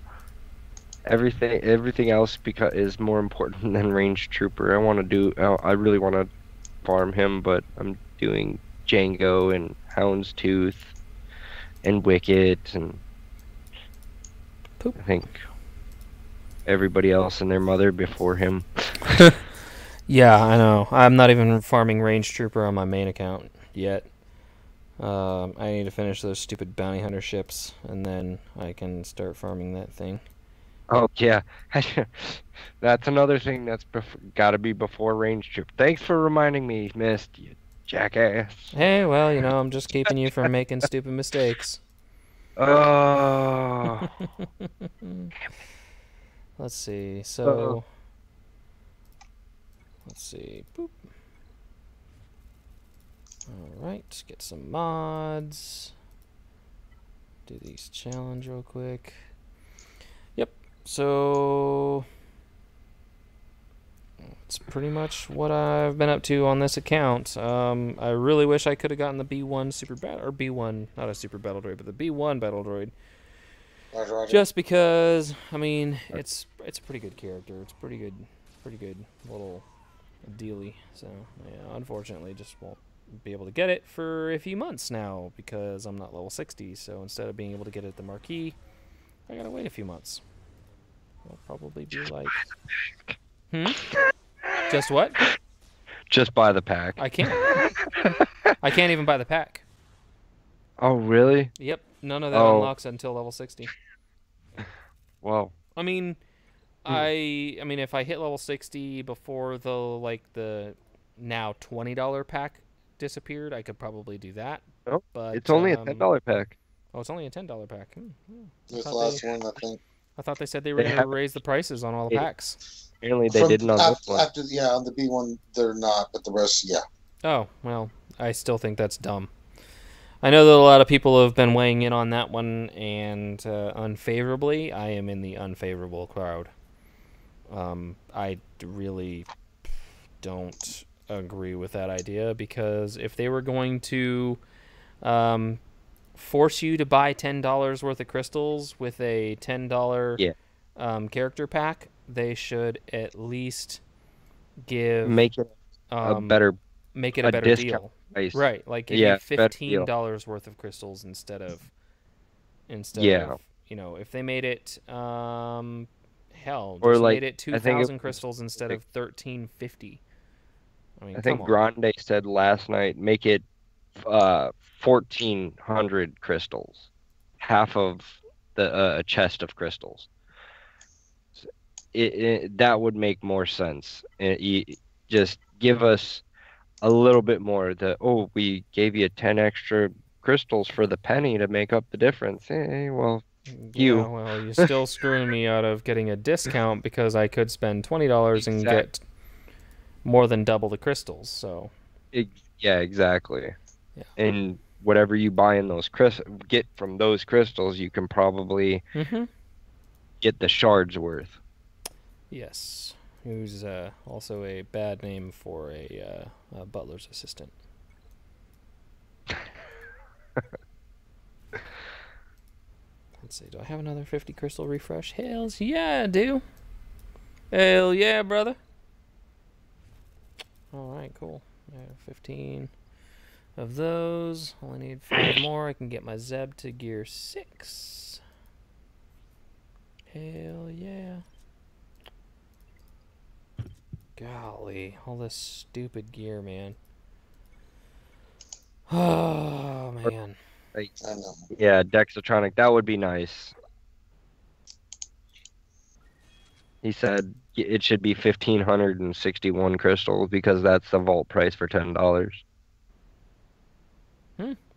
Everything else is more important than Range Trooper. I really want to farm him, but I'm doing Django and Houndstooth and Wicket, and Poop. I think everybody else and their mother before him. Yeah, I know. I'm not even farming Range Trooper on my main account yet. I need to finish those stupid bounty hunter ships, and then I can start farming that thing. Oh yeah, that's another thing that's got to be before Range Trooper. Thanks for reminding me, Mist, you jackass. Hey, well, you know, I'm just keeping you from making stupid mistakes. Oh. Let's see. So, let's see. Boop. All right, get some mods. Do these challenge real quick. Yep. So that's pretty much what I've been up to on this account. I really wish I could have gotten the B1 Super Battle, or B1, not a Super Battle Droid, but the B1 Battle Droid. Roger. Just because, I mean, it's a pretty good character. It's pretty good little dealy. So yeah, unfortunately, just won't be able to get it for a few months now because I'm not level 60. So instead of being able to get it at the marquee, I gotta wait a few months. It'll probably be like, Just what? Just buy the pack. I can't. I can't even buy the pack. Oh really? Yep. None of that unlocks until level 60. Well. I mean, I mean, if I hit level 60 before the now $20 pack disappeared, I could probably do that. Oh, but it's only a $10 pack. Oh, it's only a $10 pack. This last one, I think. I thought they said they were going to raise the prices on all the packs. Apparently they didn't on this one. On the B1 they're not, but the rest, yeah. Oh, well, I still think that's dumb. I know that a lot of people have been weighing in on that one, and unfavorably, I am in the unfavorable crowd. I really don't agree with that idea, because if they were going to force you to buy $10 worth of crystals with a $10 character pack, they should at least make it a better deal. Price. Right, like give you $15 worth of crystals instead of you know, if they made it hell, or just like made it 2,000 crystals instead of 1,350. I mean, I think Grande said last night, make it 1,400 crystals, half of the chest of crystals. That would make more sense. Just give us a little bit more. We gave you 10 extra crystals for the penny to make up the difference. Well, you're still screwing me out of getting a discount because I could spend $20 and get more than double the crystals. So yeah, exactly. Yeah. And whatever you buy in those get from those crystals, you can probably get the shards worth. Yes. Who's also a bad name for a butler's assistant. Let's see. Do I have another 50 crystal refresh? Hells yeah, I do. Hell yeah, brother. All right, cool. I have 15 of those. Only need 5 more. I can get my Zeb to gear 6. Hell yeah. Golly, all this stupid gear, man. Oh, man. Like, yeah, Dexatronic, that would be nice. He said it should be 1,561 crystals because that's the vault price for $10.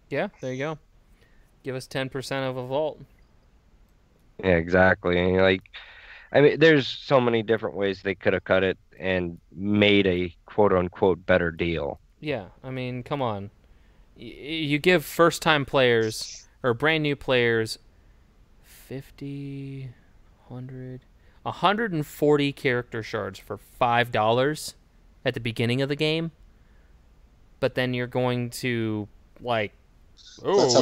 Yeah, there you go. Give us 10% of a vault. Yeah, exactly. And like, I mean, there's so many different ways they could have cut it and made a quote unquote better deal. Yeah, I mean, come on. You give first-time players or brand new players 50, 100, 140 character shards for $5 at the beginning of the game, but then you're going to like, oh,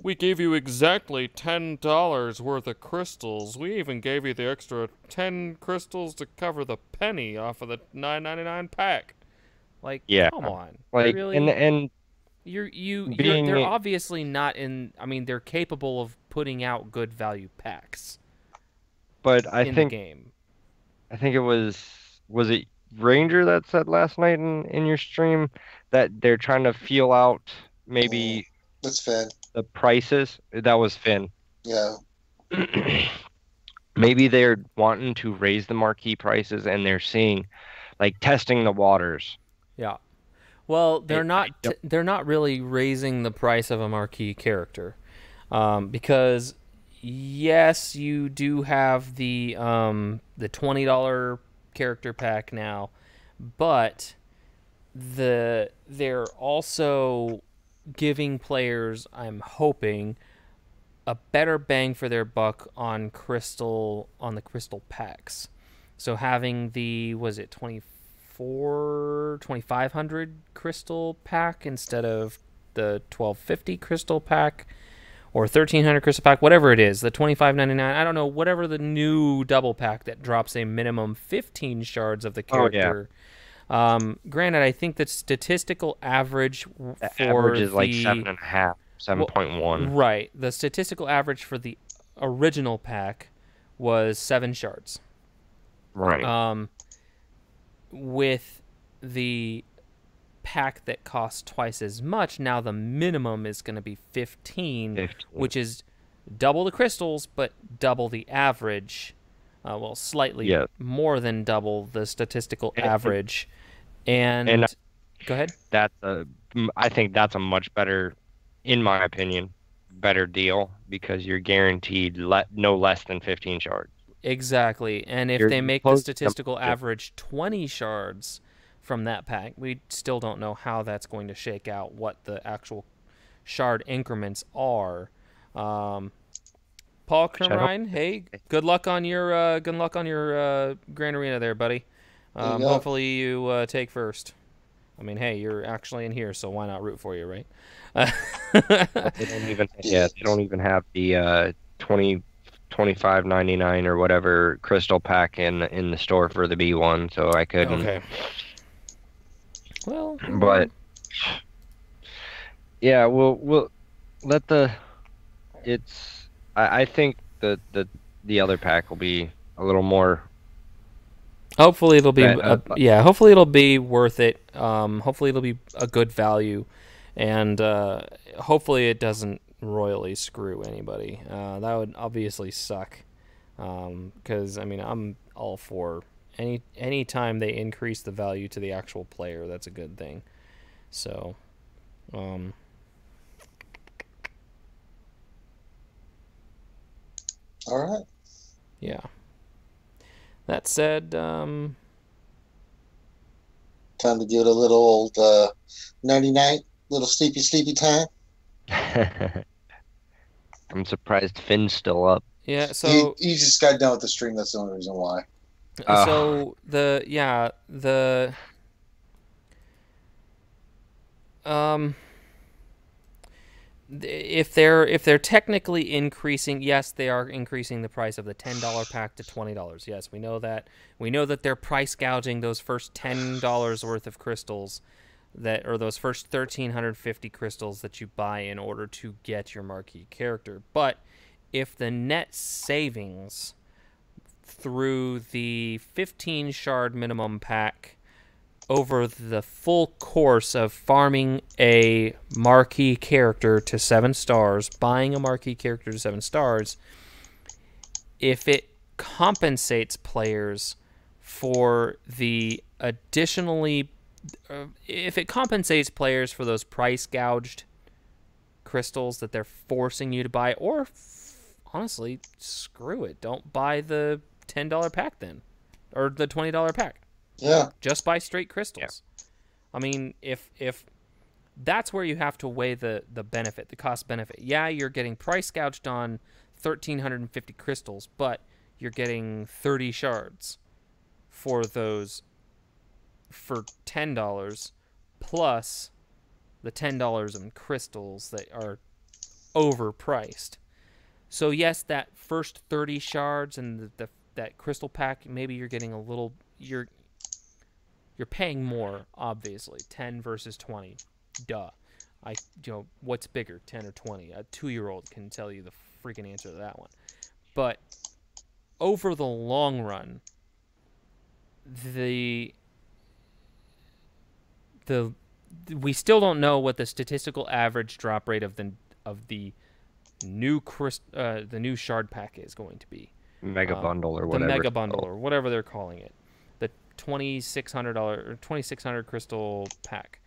we gave you exactly $10 worth of crystals. We even gave you the extra 10 crystals to cover the penny off of the $9.99 pack. Like, yeah, come on, like really? And they're obviously not in. I mean, they're capable of putting out good value packs. But the game. I think it was it Ranger that said last night in your stream that they're trying to feel out maybe that's Finn. The prices. That was Finn. Yeah. Maybe they're wanting to raise the marquee prices and they're seeing, like, testing the waters. Yeah. Well, they're not really raising the price of a marquee character, because yes, you do have the $20 character pack now, but they're also giving players, I'm hoping, a better bang for their buck on the crystal packs. So having the 2,500 crystal pack instead of the 1,250 crystal pack or 1,300 crystal pack, whatever it is, the $25.99, I don't know, whatever the new double pack that drops a minimum 15 shards of the character. Oh, yeah. Granted, I think the statistical average is like 7.5, 7.1. Right. The statistical average for the original pack was 7 shards. Right. With the pack that costs twice as much, now the minimum is going to be 15, which is double the crystals, but double the average. Well, slightly more than double the statistical average. And go ahead. I think that's a much better, in my opinion, better deal because you're guaranteed no less than 15 shards. Exactly. And if they make the statistical average 20 shards from that pack, we still don't know how that's going to shake out, what the actual shard increments are. Paul Kermine, hey, good luck on your Grand Arena there, buddy. Hopefully you take first. I mean, hey, you're actually in here, so why not root for you, right? They don't even have the 25.99 or whatever crystal pack in the store for the B1, so I couldn't. Okay. Well, but yeah, we'll let the. I think the other pack will be a little more. Hopefully it'll be hopefully it'll be worth it. Hopefully it'll be a good value, and hopefully it doesn't royally screw anybody. That would obviously suck, because I mean I'm all for any time they increase the value to the actual player, that's a good thing. So, all right. Yeah. That said, time to give it a little old nighty-night, little sleepy time. I'm surprised Finn's still up. Yeah, so he just got done with the stream. That's the only reason why. So if they're technically increasing, yes, they are increasing the price of the $10 pack to $20. Yes, we know that. We know that they're price gouging those first $10 worth of crystals, those first 1,350 crystals that you buy in order to get your marquee character. But if the net savings through the 15 shard minimum pack over the full course of farming a marquee character to 7 stars, buying a marquee character to 7 stars, if it compensates players for the additionally, if it compensates players for those price gouged crystals that they're forcing you to buy, or honestly, screw it, don't buy the $10 pack then, or the $20 pack. Yeah. Just buy straight crystals. Yeah. I mean, if that's where you have to weigh the benefit, the cost benefit. Yeah, you're getting price gouged on 1,350 crystals, but you're getting 30 shards for those for $10 plus the $10 in crystals that are overpriced. So yes, that first 30 shards and that crystal pack, maybe you're getting a little, you're paying more, obviously. 10 versus 20. Duh. What's bigger, 10 or 20? A 2-year-old can tell you the freaking answer to that one. But over the long run, we still don't know what the statistical average drop rate of the new shard pack is going to be. Mega bundle or whatever. The mega bundle or whatever they're calling it. The $2,600 or 2,600 crystal pack.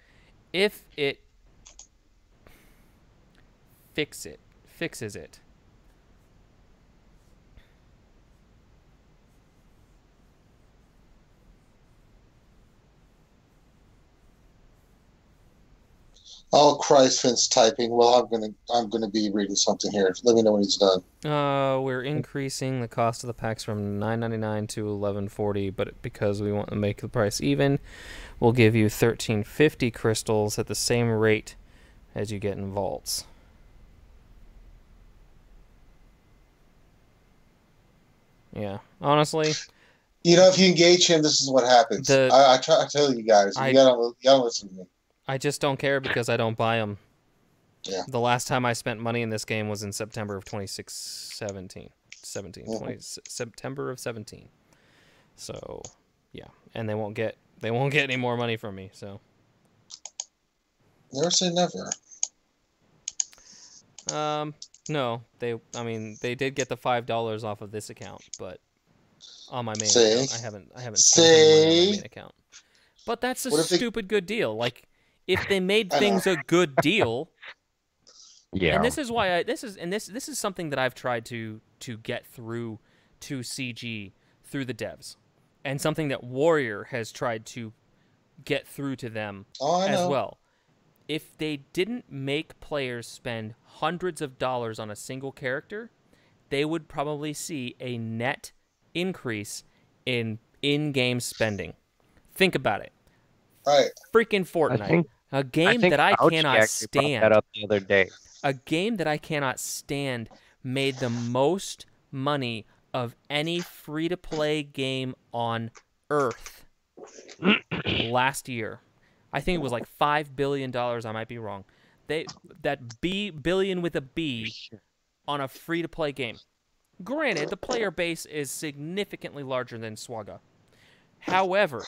If it fixes it. Oh Christ, Finn's typing. Well, I'm gonna be reading something here. Let me know when he's done. We're increasing the cost of the packs from $9.99 to $11.40, but because we want to make the price even, we'll give you 1,350 crystals at the same rate as you get in vaults. Yeah, honestly. If you engage him, this is what happens. I tell you guys, you gotta listen to me. I just don't care because I don't buy them. Yeah. The last time I spent money in this game was in September of 2017. September of 17. So, yeah, and they won't get any more money from me. So. Never say never. No, they did get the $5 off of this account, but on my main account, I haven't spent any money on my main account. But that's a stupid good deal. Like, if they made things a good deal, yeah. And this is why this is something that I've tried to get through to CG through the devs, and something that Warrior has tried to get through to them as well. If they didn't make players spend hundreds of dollars on a single character, they would probably see a net increase in in-game spending. Think about it. Right. Freaking Fortnite. A game that I cannot stand. That up the other day. A game that I cannot stand made the most money of any free-to-play game on Earth last year. I think it was like $5 billion. I might be wrong. Billion with a B on a free-to-play game. Granted, the player base is significantly larger than Swaga. However,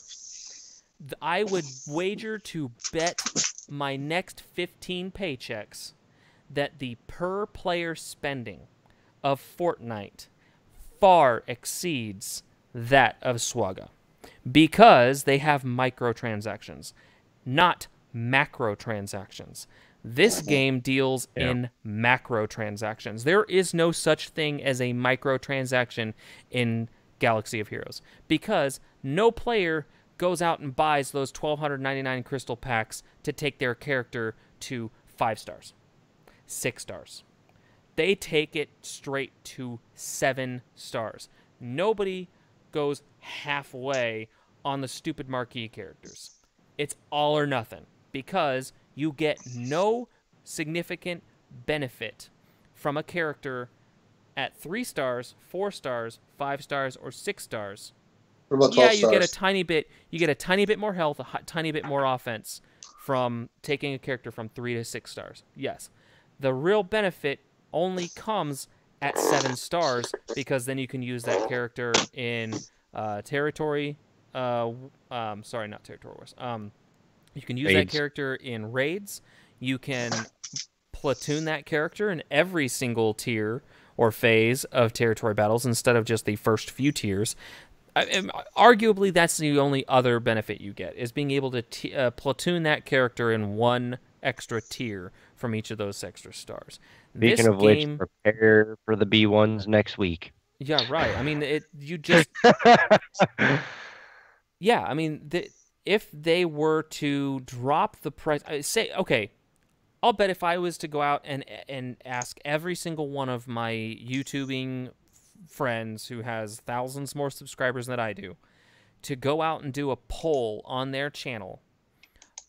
I would wager to bet my next 15 paychecks that the per-player spending of Fortnite far exceeds that of Swaga, because they have microtransactions, not macrotransactions. This game deals in macrotransactions. There is no such thing as a microtransaction in Galaxy of Heroes, because no player goes out and buys those 1,299 crystal packs to take their character to 5 stars, 6 stars. They take it straight to 7 stars. Nobody goes halfway on the stupid marquee characters. It's all or nothing, because you get no significant benefit from a character at 3 stars, 4 stars, 5 stars, or 6 stars. What about 12 stars? You get a tiny bit more health, a tiny bit more offense from taking a character from 3 to 6 stars. Yes. The real benefit only comes at 7 stars, because then you can use that character in territory. Sorry, not territory wars. You can use that Raids. character in raids. You can platoon that character in every single tier or phase of territory battles instead of just the first few tiers. Arguably, that's the only other benefit you get, is being able to platoon that character in one extra tier from each of those extra stars. Speaking of which, prepare for the B1s next week. Yeah, right. I mean, yeah, I mean, if they were to drop the price, say, okay, I'll bet if I was to go out and ask every single one of my YouTubing friends who has thousands more subscribers than I do to go out and do a poll on their channel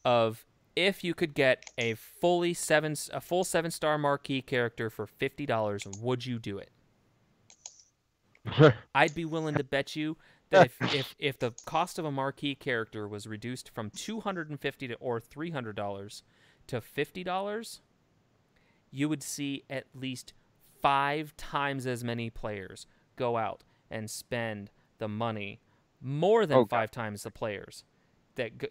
of if you could get a full 7-star marquee character for $50, would you do it? I'd be willing to bet you that if the cost of a marquee character was reduced from $250 or $300 to $50, you would see at least 5 times as many players go out and spend the money, more than 5 times the players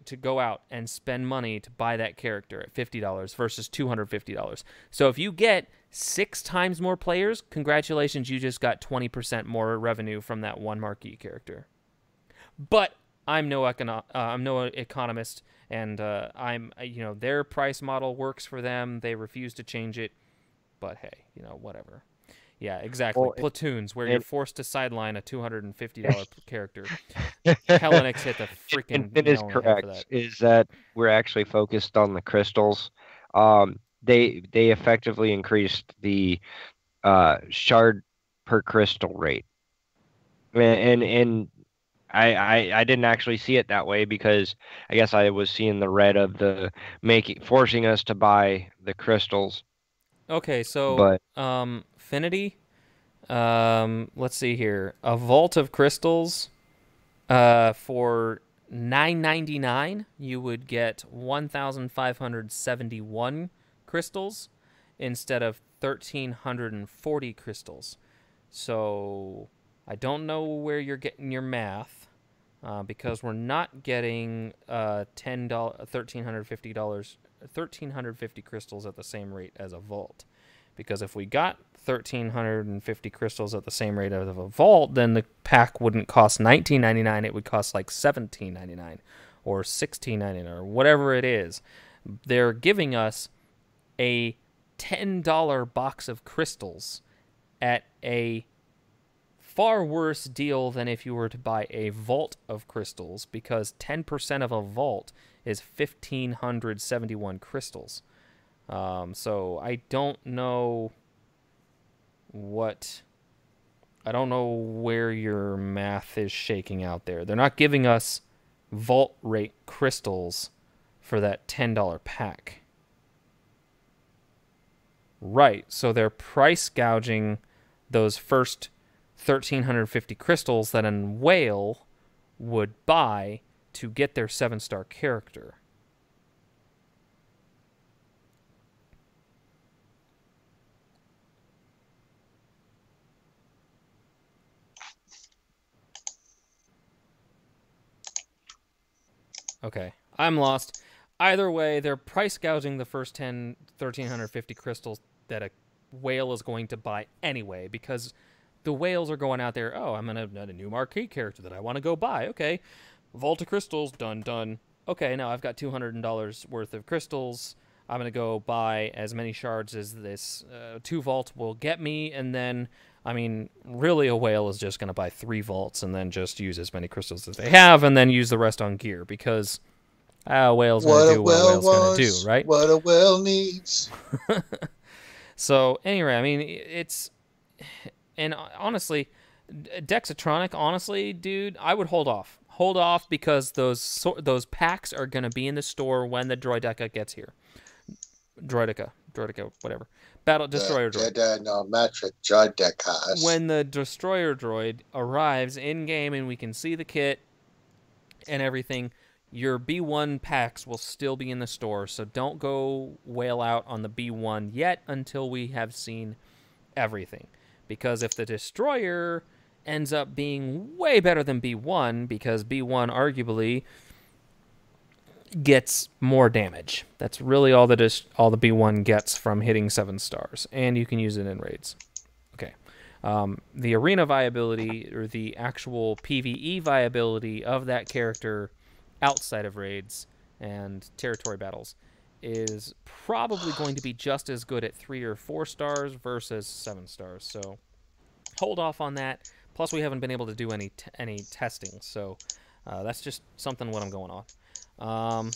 to go out and spend money to buy that character at $50 versus $250. So if you get 6 times more players, congratulations, you just got 20% more revenue from that one marquee character. But I'm no economist, and their price model works for them. They refuse to change it. But hey, whatever. Yeah, exactly. Well, platoons, where you're forced to sideline a $250 character. Hellenix hit the freaking nail on the head for that. Is that we're actually focused on the crystals. They effectively increased the shard per crystal rate, and I didn't actually see it that way because I guess I was seeing the red of the forcing us to buy the crystals. Okay, so Finity, let's see here. A vault of crystals, for $9.99, you would get 1,571 crystals instead of 1,340 crystals. So I don't know where you're getting your math, because we're not getting $1,350 crystals at the same rate as a vault. Because if we got 1,350 crystals at the same rate as a vault, then the pack wouldn't cost $19.99. It would cost like $17.99 or $16.99 or whatever it is. They're giving us a $10 box of crystals at a far worse deal than if you were to buy a vault of crystals, because 10% of a vault is 1,571 crystals. So I don't know where your math is shaking out there. They're not giving us vault rate crystals for that $10 pack. Right, so they're price gouging those first 1,350 crystals that a whale would buy to get their 7-star character. Okay, I'm lost. Either way, they're price gouging the first 1,350 crystals that a whale is going to buy anyway, because the whales are going out there, I'm going to add a new marquee character that I want to go buy. Okay, vault of crystals, done. Okay, now I've got $200 worth of crystals. I'm going to go buy as many shards as this 2 vault will get me, and then, really a whale is just going to buy 3 vaults and then just use as many crystals as they have and then use the rest on gear, because a whale's going to do what a whale's going to do, right? What a whale needs. So, anyway, it's... And honestly, Dexatronic, honestly, dude, I would hold off. Hold off, because those packs are going to be in the store when the Droideca gets here. Droideca, whatever. Destroyer Droid. Metric Droidecas. When the Destroyer Droid arrives in-game and we can see the kit and everything, your B1 packs will still be in the store, so don't go whale out on the B1 yet until we have seen everything. Because if the destroyer ends up being way better than B1, because B1 arguably gets more damage. That's really all the B1 gets from hitting 7 stars, and you can use it in raids. Okay. The arena viability, or the actual PvE viability of that character outside of raids and territory battles is probably going to be just as good at 3 or 4 stars versus 7 stars. So hold off on that. Plus, we haven't been able to do any testing, so that's just something what I'm going on. I'm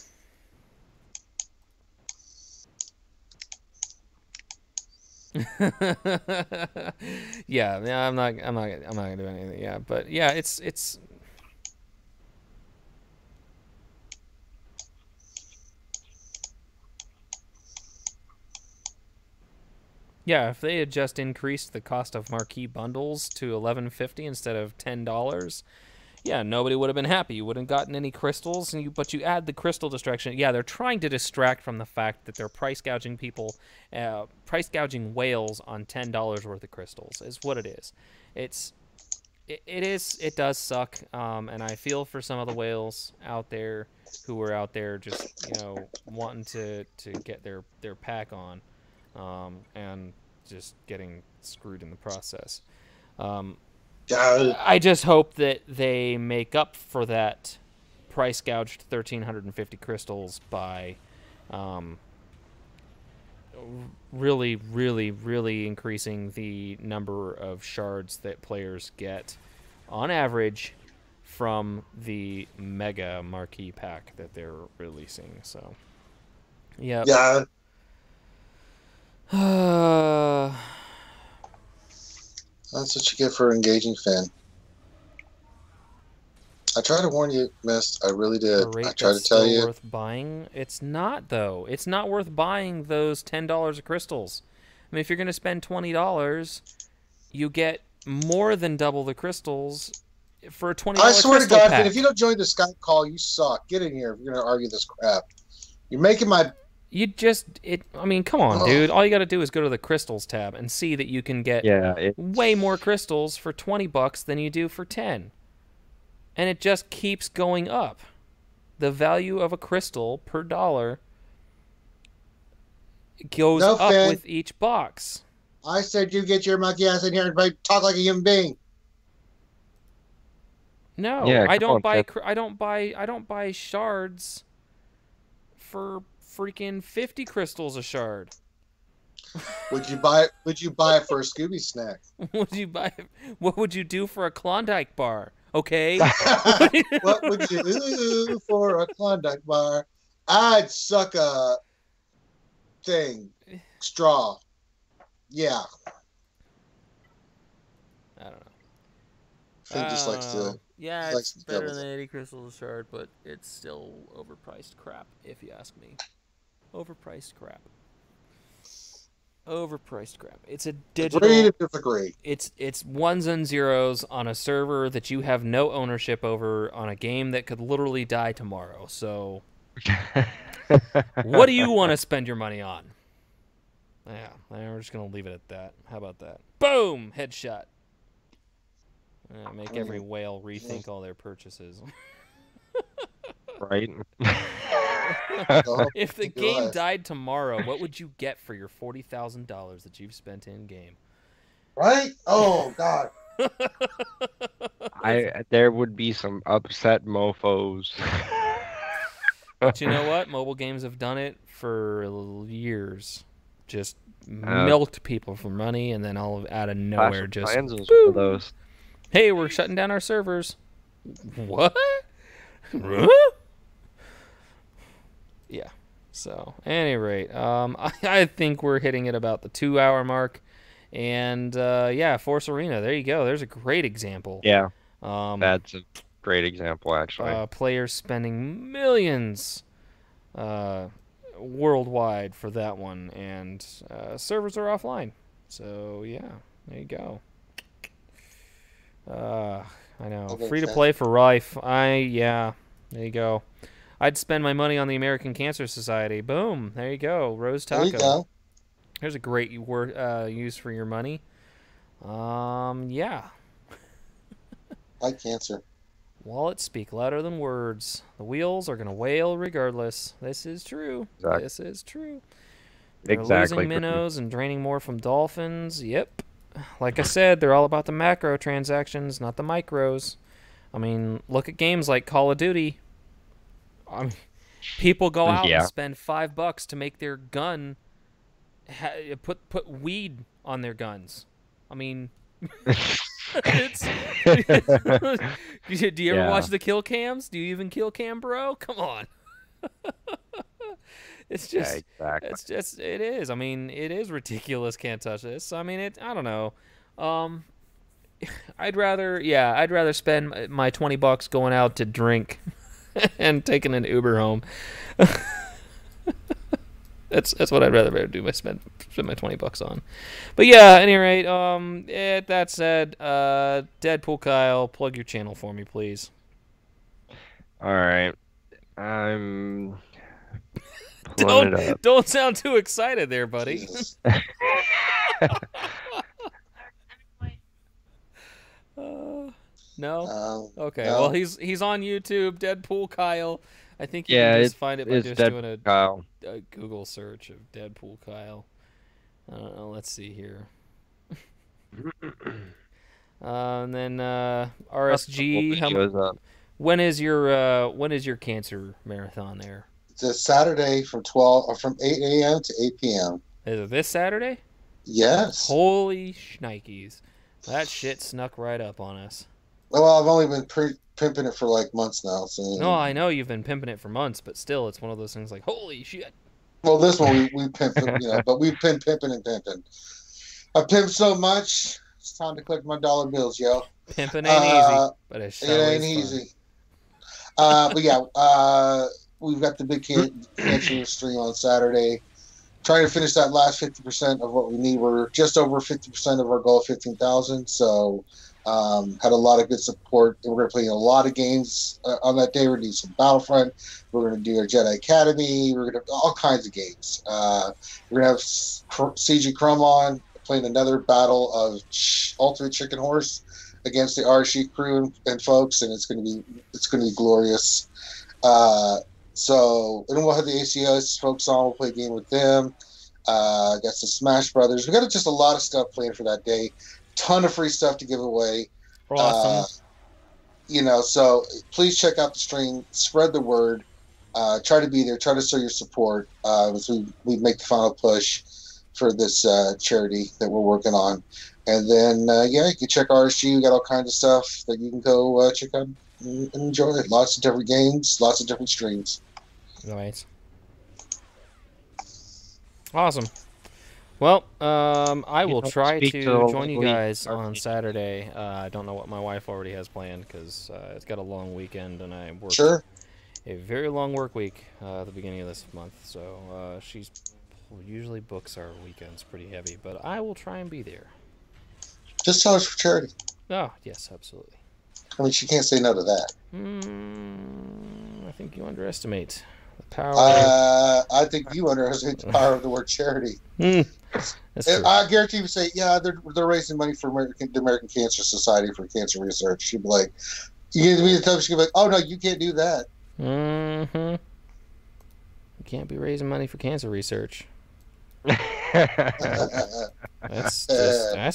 not gonna do anything. Yeah, but yeah, it's. Yeah, if they had just increased the cost of marquee bundles to $11.50 instead of $10, yeah, nobody would have been happy. You wouldn't gotten any crystals, but you add the crystal distraction. Yeah, they're trying to distract from the fact that they're price gouging people, price gouging whales on $10 worth of crystals is what it is. It does suck, and I feel for some of the whales out there who are out there just wanting to get their pack on, and just getting screwed in the process. I just hope that they make up for that price gouged 1,350 crystals by really, really, really increasing the number of shards that players get on average from the mega marquee pack that they're releasing. So, yeah. That's what you get for engaging Finn. I tried to warn you, Mist. I really did. I tried to tell you. Worth buying? It's not, though. It's not worth buying those $10 of crystals. I mean, if you're going to spend $20, you get more than double the crystals for a $20 I swear to God, pack. Finn, if you don't join the Skype call, you suck. Get in here if you're going to argue this crap. You're making my... I mean, come on, dude. All you got to do is go to the crystals tab and see that you can get way more crystals for $20 than you do for 10. And it just keeps going up. The value of a crystal per dollar goes up Finn. with each box. I said you get your monkey ass in here and talk like a human being. No, I don't buy shards for freaking 50 crystals a shard. Would you buy it for a Scooby snack? What would you do for a Klondike bar? Okay. What would you do for a Klondike bar? I'd suck a straw. Yeah. I don't know. Finn just likes to. Yeah, it's better than 80 crystals a shard, but it's still overpriced crap, if you ask me. Overpriced crap. It's a digital. Agree to disagree. It's ones and zeros on a server that you have no ownership over on a game that could literally die tomorrow. So, what do you want to spend your money on? Yeah, we're just gonna leave it at that. How about that? Boom! Headshot. Make every whale rethink all their purchases. Right? If the game died tomorrow, what would you get for your $40,000 that you've spent in game? Right? Oh God. There would be some upset mofo's. But you know what? Mobile games have done it for years. Just milked people for money, and then all out of nowhere just one of those. Hey, we're shutting down our servers. What? Yeah. So, at any rate, I think we're hitting at about the 2-hour mark. And, Force Arena, there you go. There's a great example. Yeah. That's a great example, actually. Players spending millions worldwide for that one. And servers are offline. So, yeah, there you go. I know. Free to play for Rife. There you go. I'd spend my money on the American Cancer Society. Boom. There you go. Rose Taco. There you go. There's a great use for your money. Yeah. Like cancer. Wallets speak louder than words. The wheels are going to wail regardless. This is true. Exactly. This is true. They're Exactly. losing minnows and draining more from dolphins. Yep. Like I said, they're all about the macro transactions, not the micros. I mean, look at games like Call of Duty. I mean, people go out and spend $5 to make their gun put weed on their guns. I mean, it's, do you ever watch the kill cams? Do you even kill cam, bro? Come on. It's just, it is. I mean, it is ridiculous. Can't touch this. I mean, I don't know. I'd rather spend my $20 going out to drink and taking an Uber home. That's what I'd rather do. I spend my $20 on. But yeah, at any rate, that said, Deadpool Kyle, plug your channel for me, please. All right, I'm. Don't sound too excited there, buddy. No. Okay. No. Well, he's on YouTube, Deadpool Kyle. I think you can just find it by just doing a Google search of Deadpool Kyle. I don't know. Let's see here. And then RSG. When is your cancer marathon there? It's a Saturday from 8 a.m. to 8 p.m. Is it this Saturday? Yes. Holy shnikes. That shit snuck right up on us. Well, I've only been pimping it for like months now. So. No, I know you've been pimping it for months, but still, it's one of those things like, holy shit. Well, this one we pimp, but we've been pimping and pimping. I pimped so much, it's time to collect my dollar bills, yo. Pimping ain't easy, but it ain't easy. But yeah, we've got the big cancer stream on Saturday. Trying to finish that last 50% of what we need. We're just over 50% of our goal of 15,000. So had a lot of good support. And we're going to play a lot of games on that day. We're going to do some Battlefront. We're going to do our Jedi Academy. We're going to do all kinds of games. We're going to have CG Chrome on playing another battle of Ultimate Chicken Horse against the RSG crew and folks, and it's going to be glorious. So, and we'll have the ACS folks on. We'll play a game with them. Got some Smash Brothers. We got just a lot of stuff planned for that day. Ton of free stuff to give away. Awesome. So please check out the stream. Spread the word. Try to be there. Try to show your support as we make the final push for this charity that we're working on. And then, you can check RSG. We got all kinds of stuff that you can go check out and enjoy. Lots of different games, lots of different streams. Nice. Awesome. Well, I will try to join you guys on Saturday. I don't know what my wife already has planned because it's got a long weekend and I work a very long work week at the beginning of this month. So she's usually books our weekends pretty heavy, but I will try and be there. Just tell us for charity. Oh, yes, absolutely. I mean, she can't say no to that. I think you underestimate the power. I think you underestimate the power of the word charity. That's true. I guarantee you say, yeah, they're raising money for the American Cancer Society for cancer research. She'd be like, you give me the time. She'd be like, oh no, you can't do that. Mm-hmm. You can't be raising money for cancer research. That's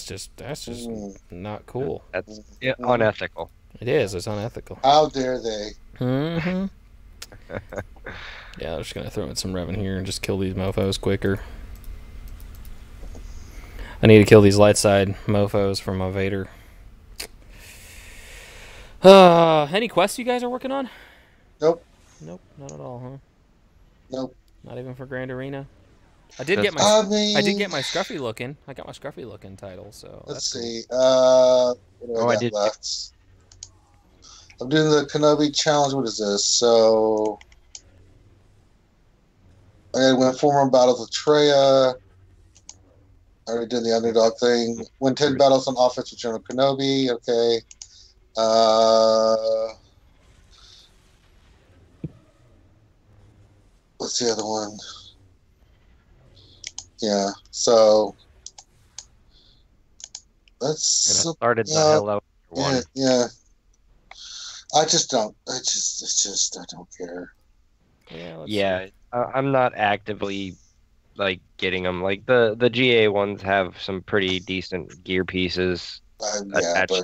just not cool. That's unethical. It is. It's unethical. How dare they? Mm-hmm. Yeah, I'm just gonna throw in some Revan here and just kill these mofo's quicker. I need to kill these light side mofos for my Vader. Any quests you guys are working on? Nope. Nope, not at all, huh? Nope. Not even for Grand Arena. I did get my Scruffy looking. I got my Scruffy looking title. So let's see. What do I got left? I'm doing the Kenobi challenge. What is this? So I got to win 4 more battles with Traya. I already did the underdog thing. Win 10 battles on offense with General Kenobi. Okay. What's the other one? Yeah. So That's And I started the hell out one. Yeah. I don't care. Yeah. I'm not actively like getting them. Like the GA ones have some pretty decent gear pieces attached,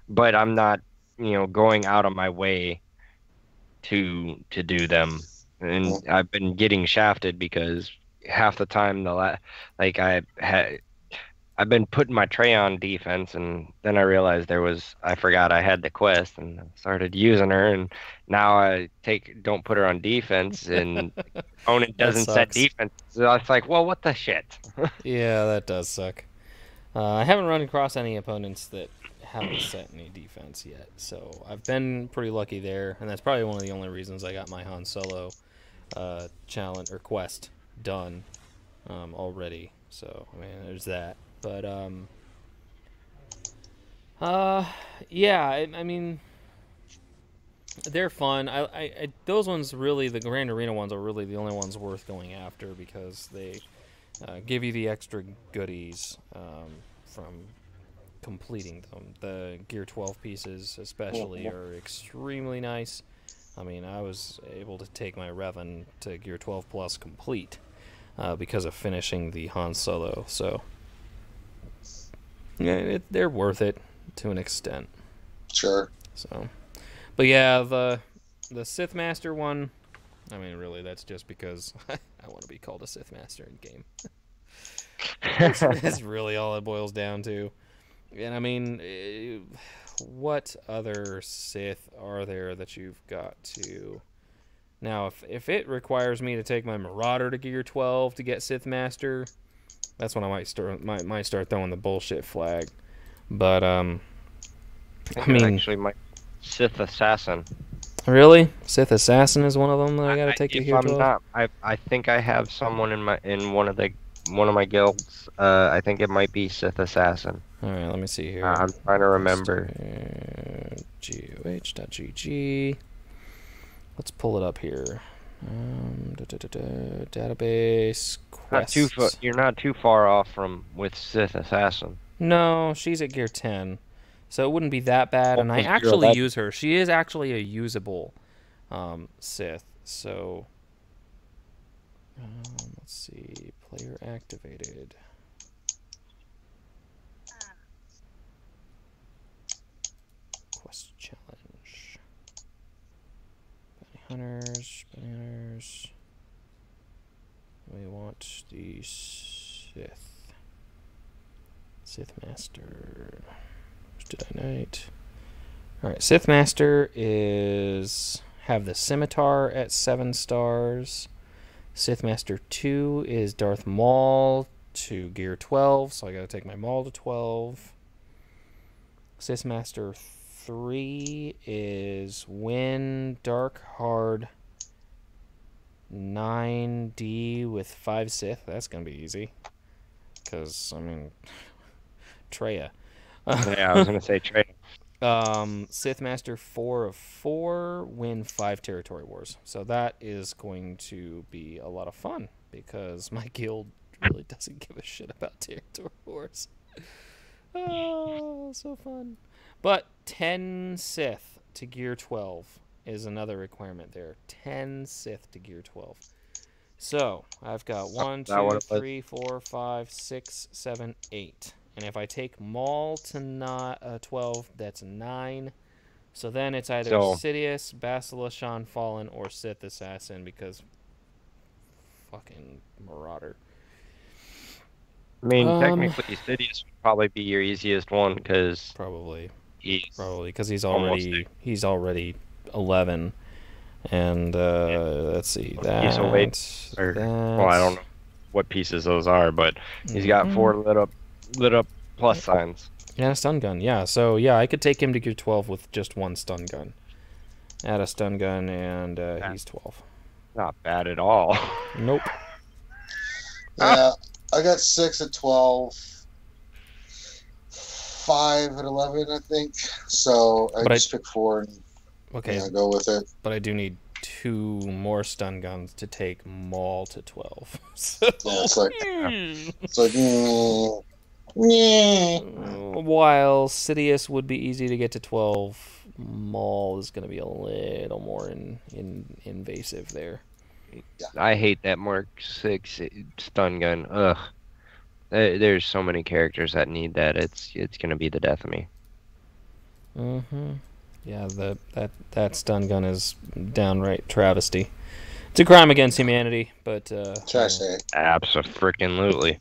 but I'm not, going out of my way to do them. And I've been getting shafted because half the time like I've been putting my tray on defense, and then I realized I forgot I had the quest, and I started using her, and now I don't put her on defense, and the opponent doesn't set defense. So it's like, well, what the shit? Yeah, that does suck. I haven't run across any opponents that haven't set any defense yet, so I've been pretty lucky there, and that's probably one of the only reasons I got my Han Solo challenge or quest done already. So I mean, there's that. But yeah, I mean, they're fun. I those ones really, the Grand Arena ones are really the only ones worth going after because they give you the extra goodies from completing them. The Gear 12 pieces especially are extremely nice. I mean, I was able to take my Revan to Gear 12 Plus complete because of finishing the Han Solo, so yeah, they're worth it to an extent. Sure. So, but yeah, the Sith Master one, I mean, really, that's just because I want to be called a Sith Master in game. That's really all it boils down to. And I mean, what other Sith are there that you've got to? Now, if it requires me to take my Marauder to Gear 12 to get Sith Master, that's when I might start throwing the bullshit flag. But I mean, actually, my Sith Assassin. Really, Sith Assassin is one of them that I gotta take to Gear 12. I think I have someone in one of my guilds. I think it might be Sith Assassin. All right, let me see here. I'm trying to remember. GOH.GG. Let's pull it up here. Database quests. You're not too far off with Sith Assassin. No, she's at Gear 10, so it wouldn't be that bad. And I actually use her. She is actually a usable Sith. So let's see, player activated. Quest challenge. Bounty hunters. We want the Sith Master. Jedi Knight. Alright, Sith Master have the Scimitar at 7 stars. Sith Master 2 is Darth Maul to Gear 12, so I gotta take my Maul to 12. Sith Master 3 is Win Dark Hard 9D with 5 Sith. That's gonna be easy. Because, I mean, Treya. Yeah, I was gonna say Treya. Sith Master 4 of 4, win 5 territory wars. So that is going to be a lot of fun because my guild really doesn't give a shit about territory wars. Oh, so fun. But 10 Sith to Gear 12 is another requirement there. 10 Sith to Gear 12. So I've got 1, 2, 3, 4, 5, 6, 7, 8. And if I take Maul to 12, that's 9. So then it's either Sidious, Basilisk, Shan Fallen, or Sith Assassin because fucking Marauder. I mean, technically, Sidious would probably be your easiest one because probably because he's already 11. And let's see that. He's away. Well, I don't know what pieces those are, but he's got 4 lit up plus signs. Yeah, a stun gun. Yeah, so yeah, I could take him to Gear 12 with just 1 stun gun. Add a stun gun, and he's 12. Not bad at all. Nope. Yeah, I got 6 at 12, 5 at 11, I think. So I just pick 4 and go with it. But I do need 2 more stun guns to take Maul to 12. So. Yeah, it's like Yeah. While Sidious would be easy to get to 12, Maul is going to be a little more invasive there. I hate that Mark 6 stun gun. Ugh. There's so many characters that need that. It's gonna be the death of me. Yeah, that stun gun is downright travesty. It's a crime against humanity, but Abso-freaking-lutely.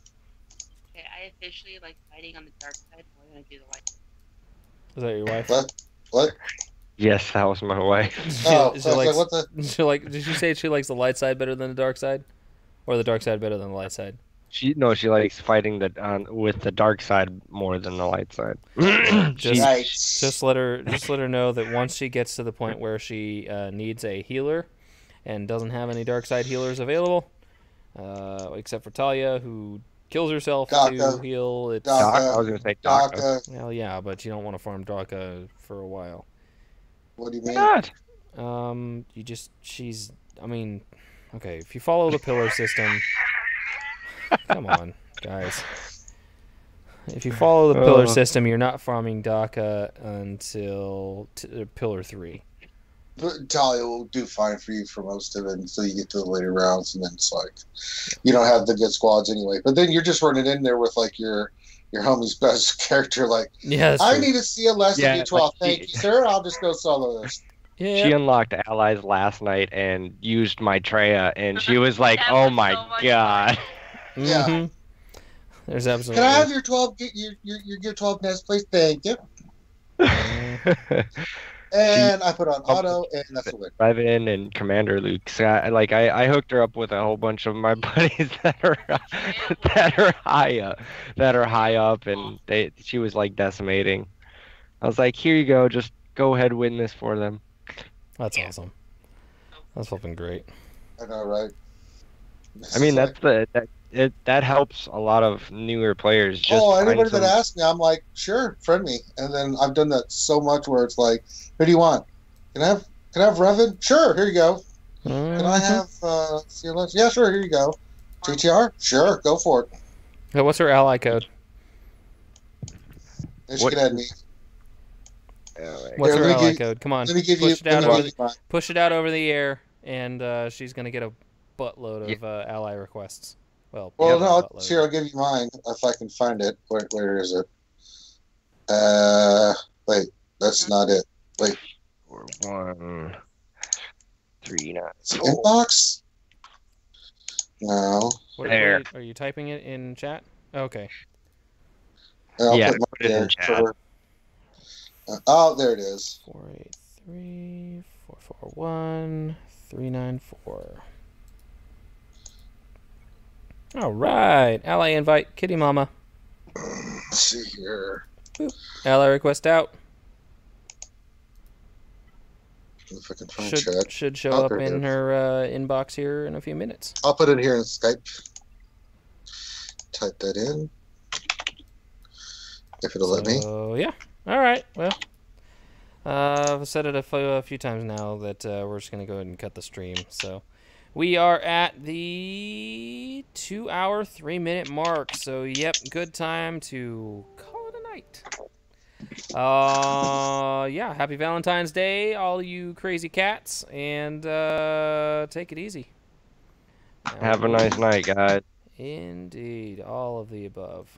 Okay, I officially like fighting on the dark side more than I do the light. Is that your wife? What? Yes, that was my wife. Did she say she likes the light side better than the dark side, or the dark side better than the light side? She likes fighting with the dark side more than the light side. just let her know that once she gets to the point where she needs a healer, and doesn't have any dark side healers available, except for Talia, who kills herself to heal. It's I was gonna say Daka. Well, yeah, but you don't want to farm Daka for a while. What do you mean? Not. Okay, if you follow the pillar system. Come on, guys. If you follow the pillar system, you're not farming Daka until pillar 3. But Talia will do fine for you for most of it until you get to the later rounds, and then it's like you don't have the good squads anyway. But then you're just running in there with like your homie's best character. Like, yeah, I need to see a less than D12. Thank you, sir. I'll just go solo this. Yeah. She unlocked allies last night and used my Treya, and she was like, "Oh my god." Yeah. There's absolutely. Can I have your 12? Your 12 nest, please. Thank you. And I put on auto, and that's the win. Drive in and Commander Luke. So I hooked her up with a whole bunch of my buddies that are high up, and she was like decimating. I was like, "Here you go. Just go ahead, win this for them." That's awesome. That's fucking great. I know, right? I mean, that helps a lot of newer players. Just anybody that asks me, I'm like, sure, friend me. And then I've done that so much where it's like, who do you want? Can I have Revan? Sure, here you go. Can I have CLS? Yeah, sure, here you go. GTR? Sure, go for it. Yeah, what's her ally code? Then she can add me. What's her ally code? Come on, let me give push it out over the air, and she's gonna get a buttload of ally requests. No, I'll give you mine if I can find it. Where is it? Wait, that's not it. Wait. 1 3 9. Inbox? No. There. Are you typing it in chat? Okay. Yeah, put it in chat. There it is. 483 441 394. All right, ally invite, Kitty Mama. Let's see here. Boop. Ally request out. If I can find chat. Should show up in her inbox here in a few minutes. I'll put it here in Skype. Type that in. If it'll let me. Oh yeah. All right. Well, I've said it a few times now that we're just gonna go ahead and cut the stream. So. We are at the 2-hour, 3-minute mark. So, yep, good time to call it a night. Yeah, happy Valentine's Day, all you crazy cats, and take it easy. Have a nice night, guys. Indeed, all of the above.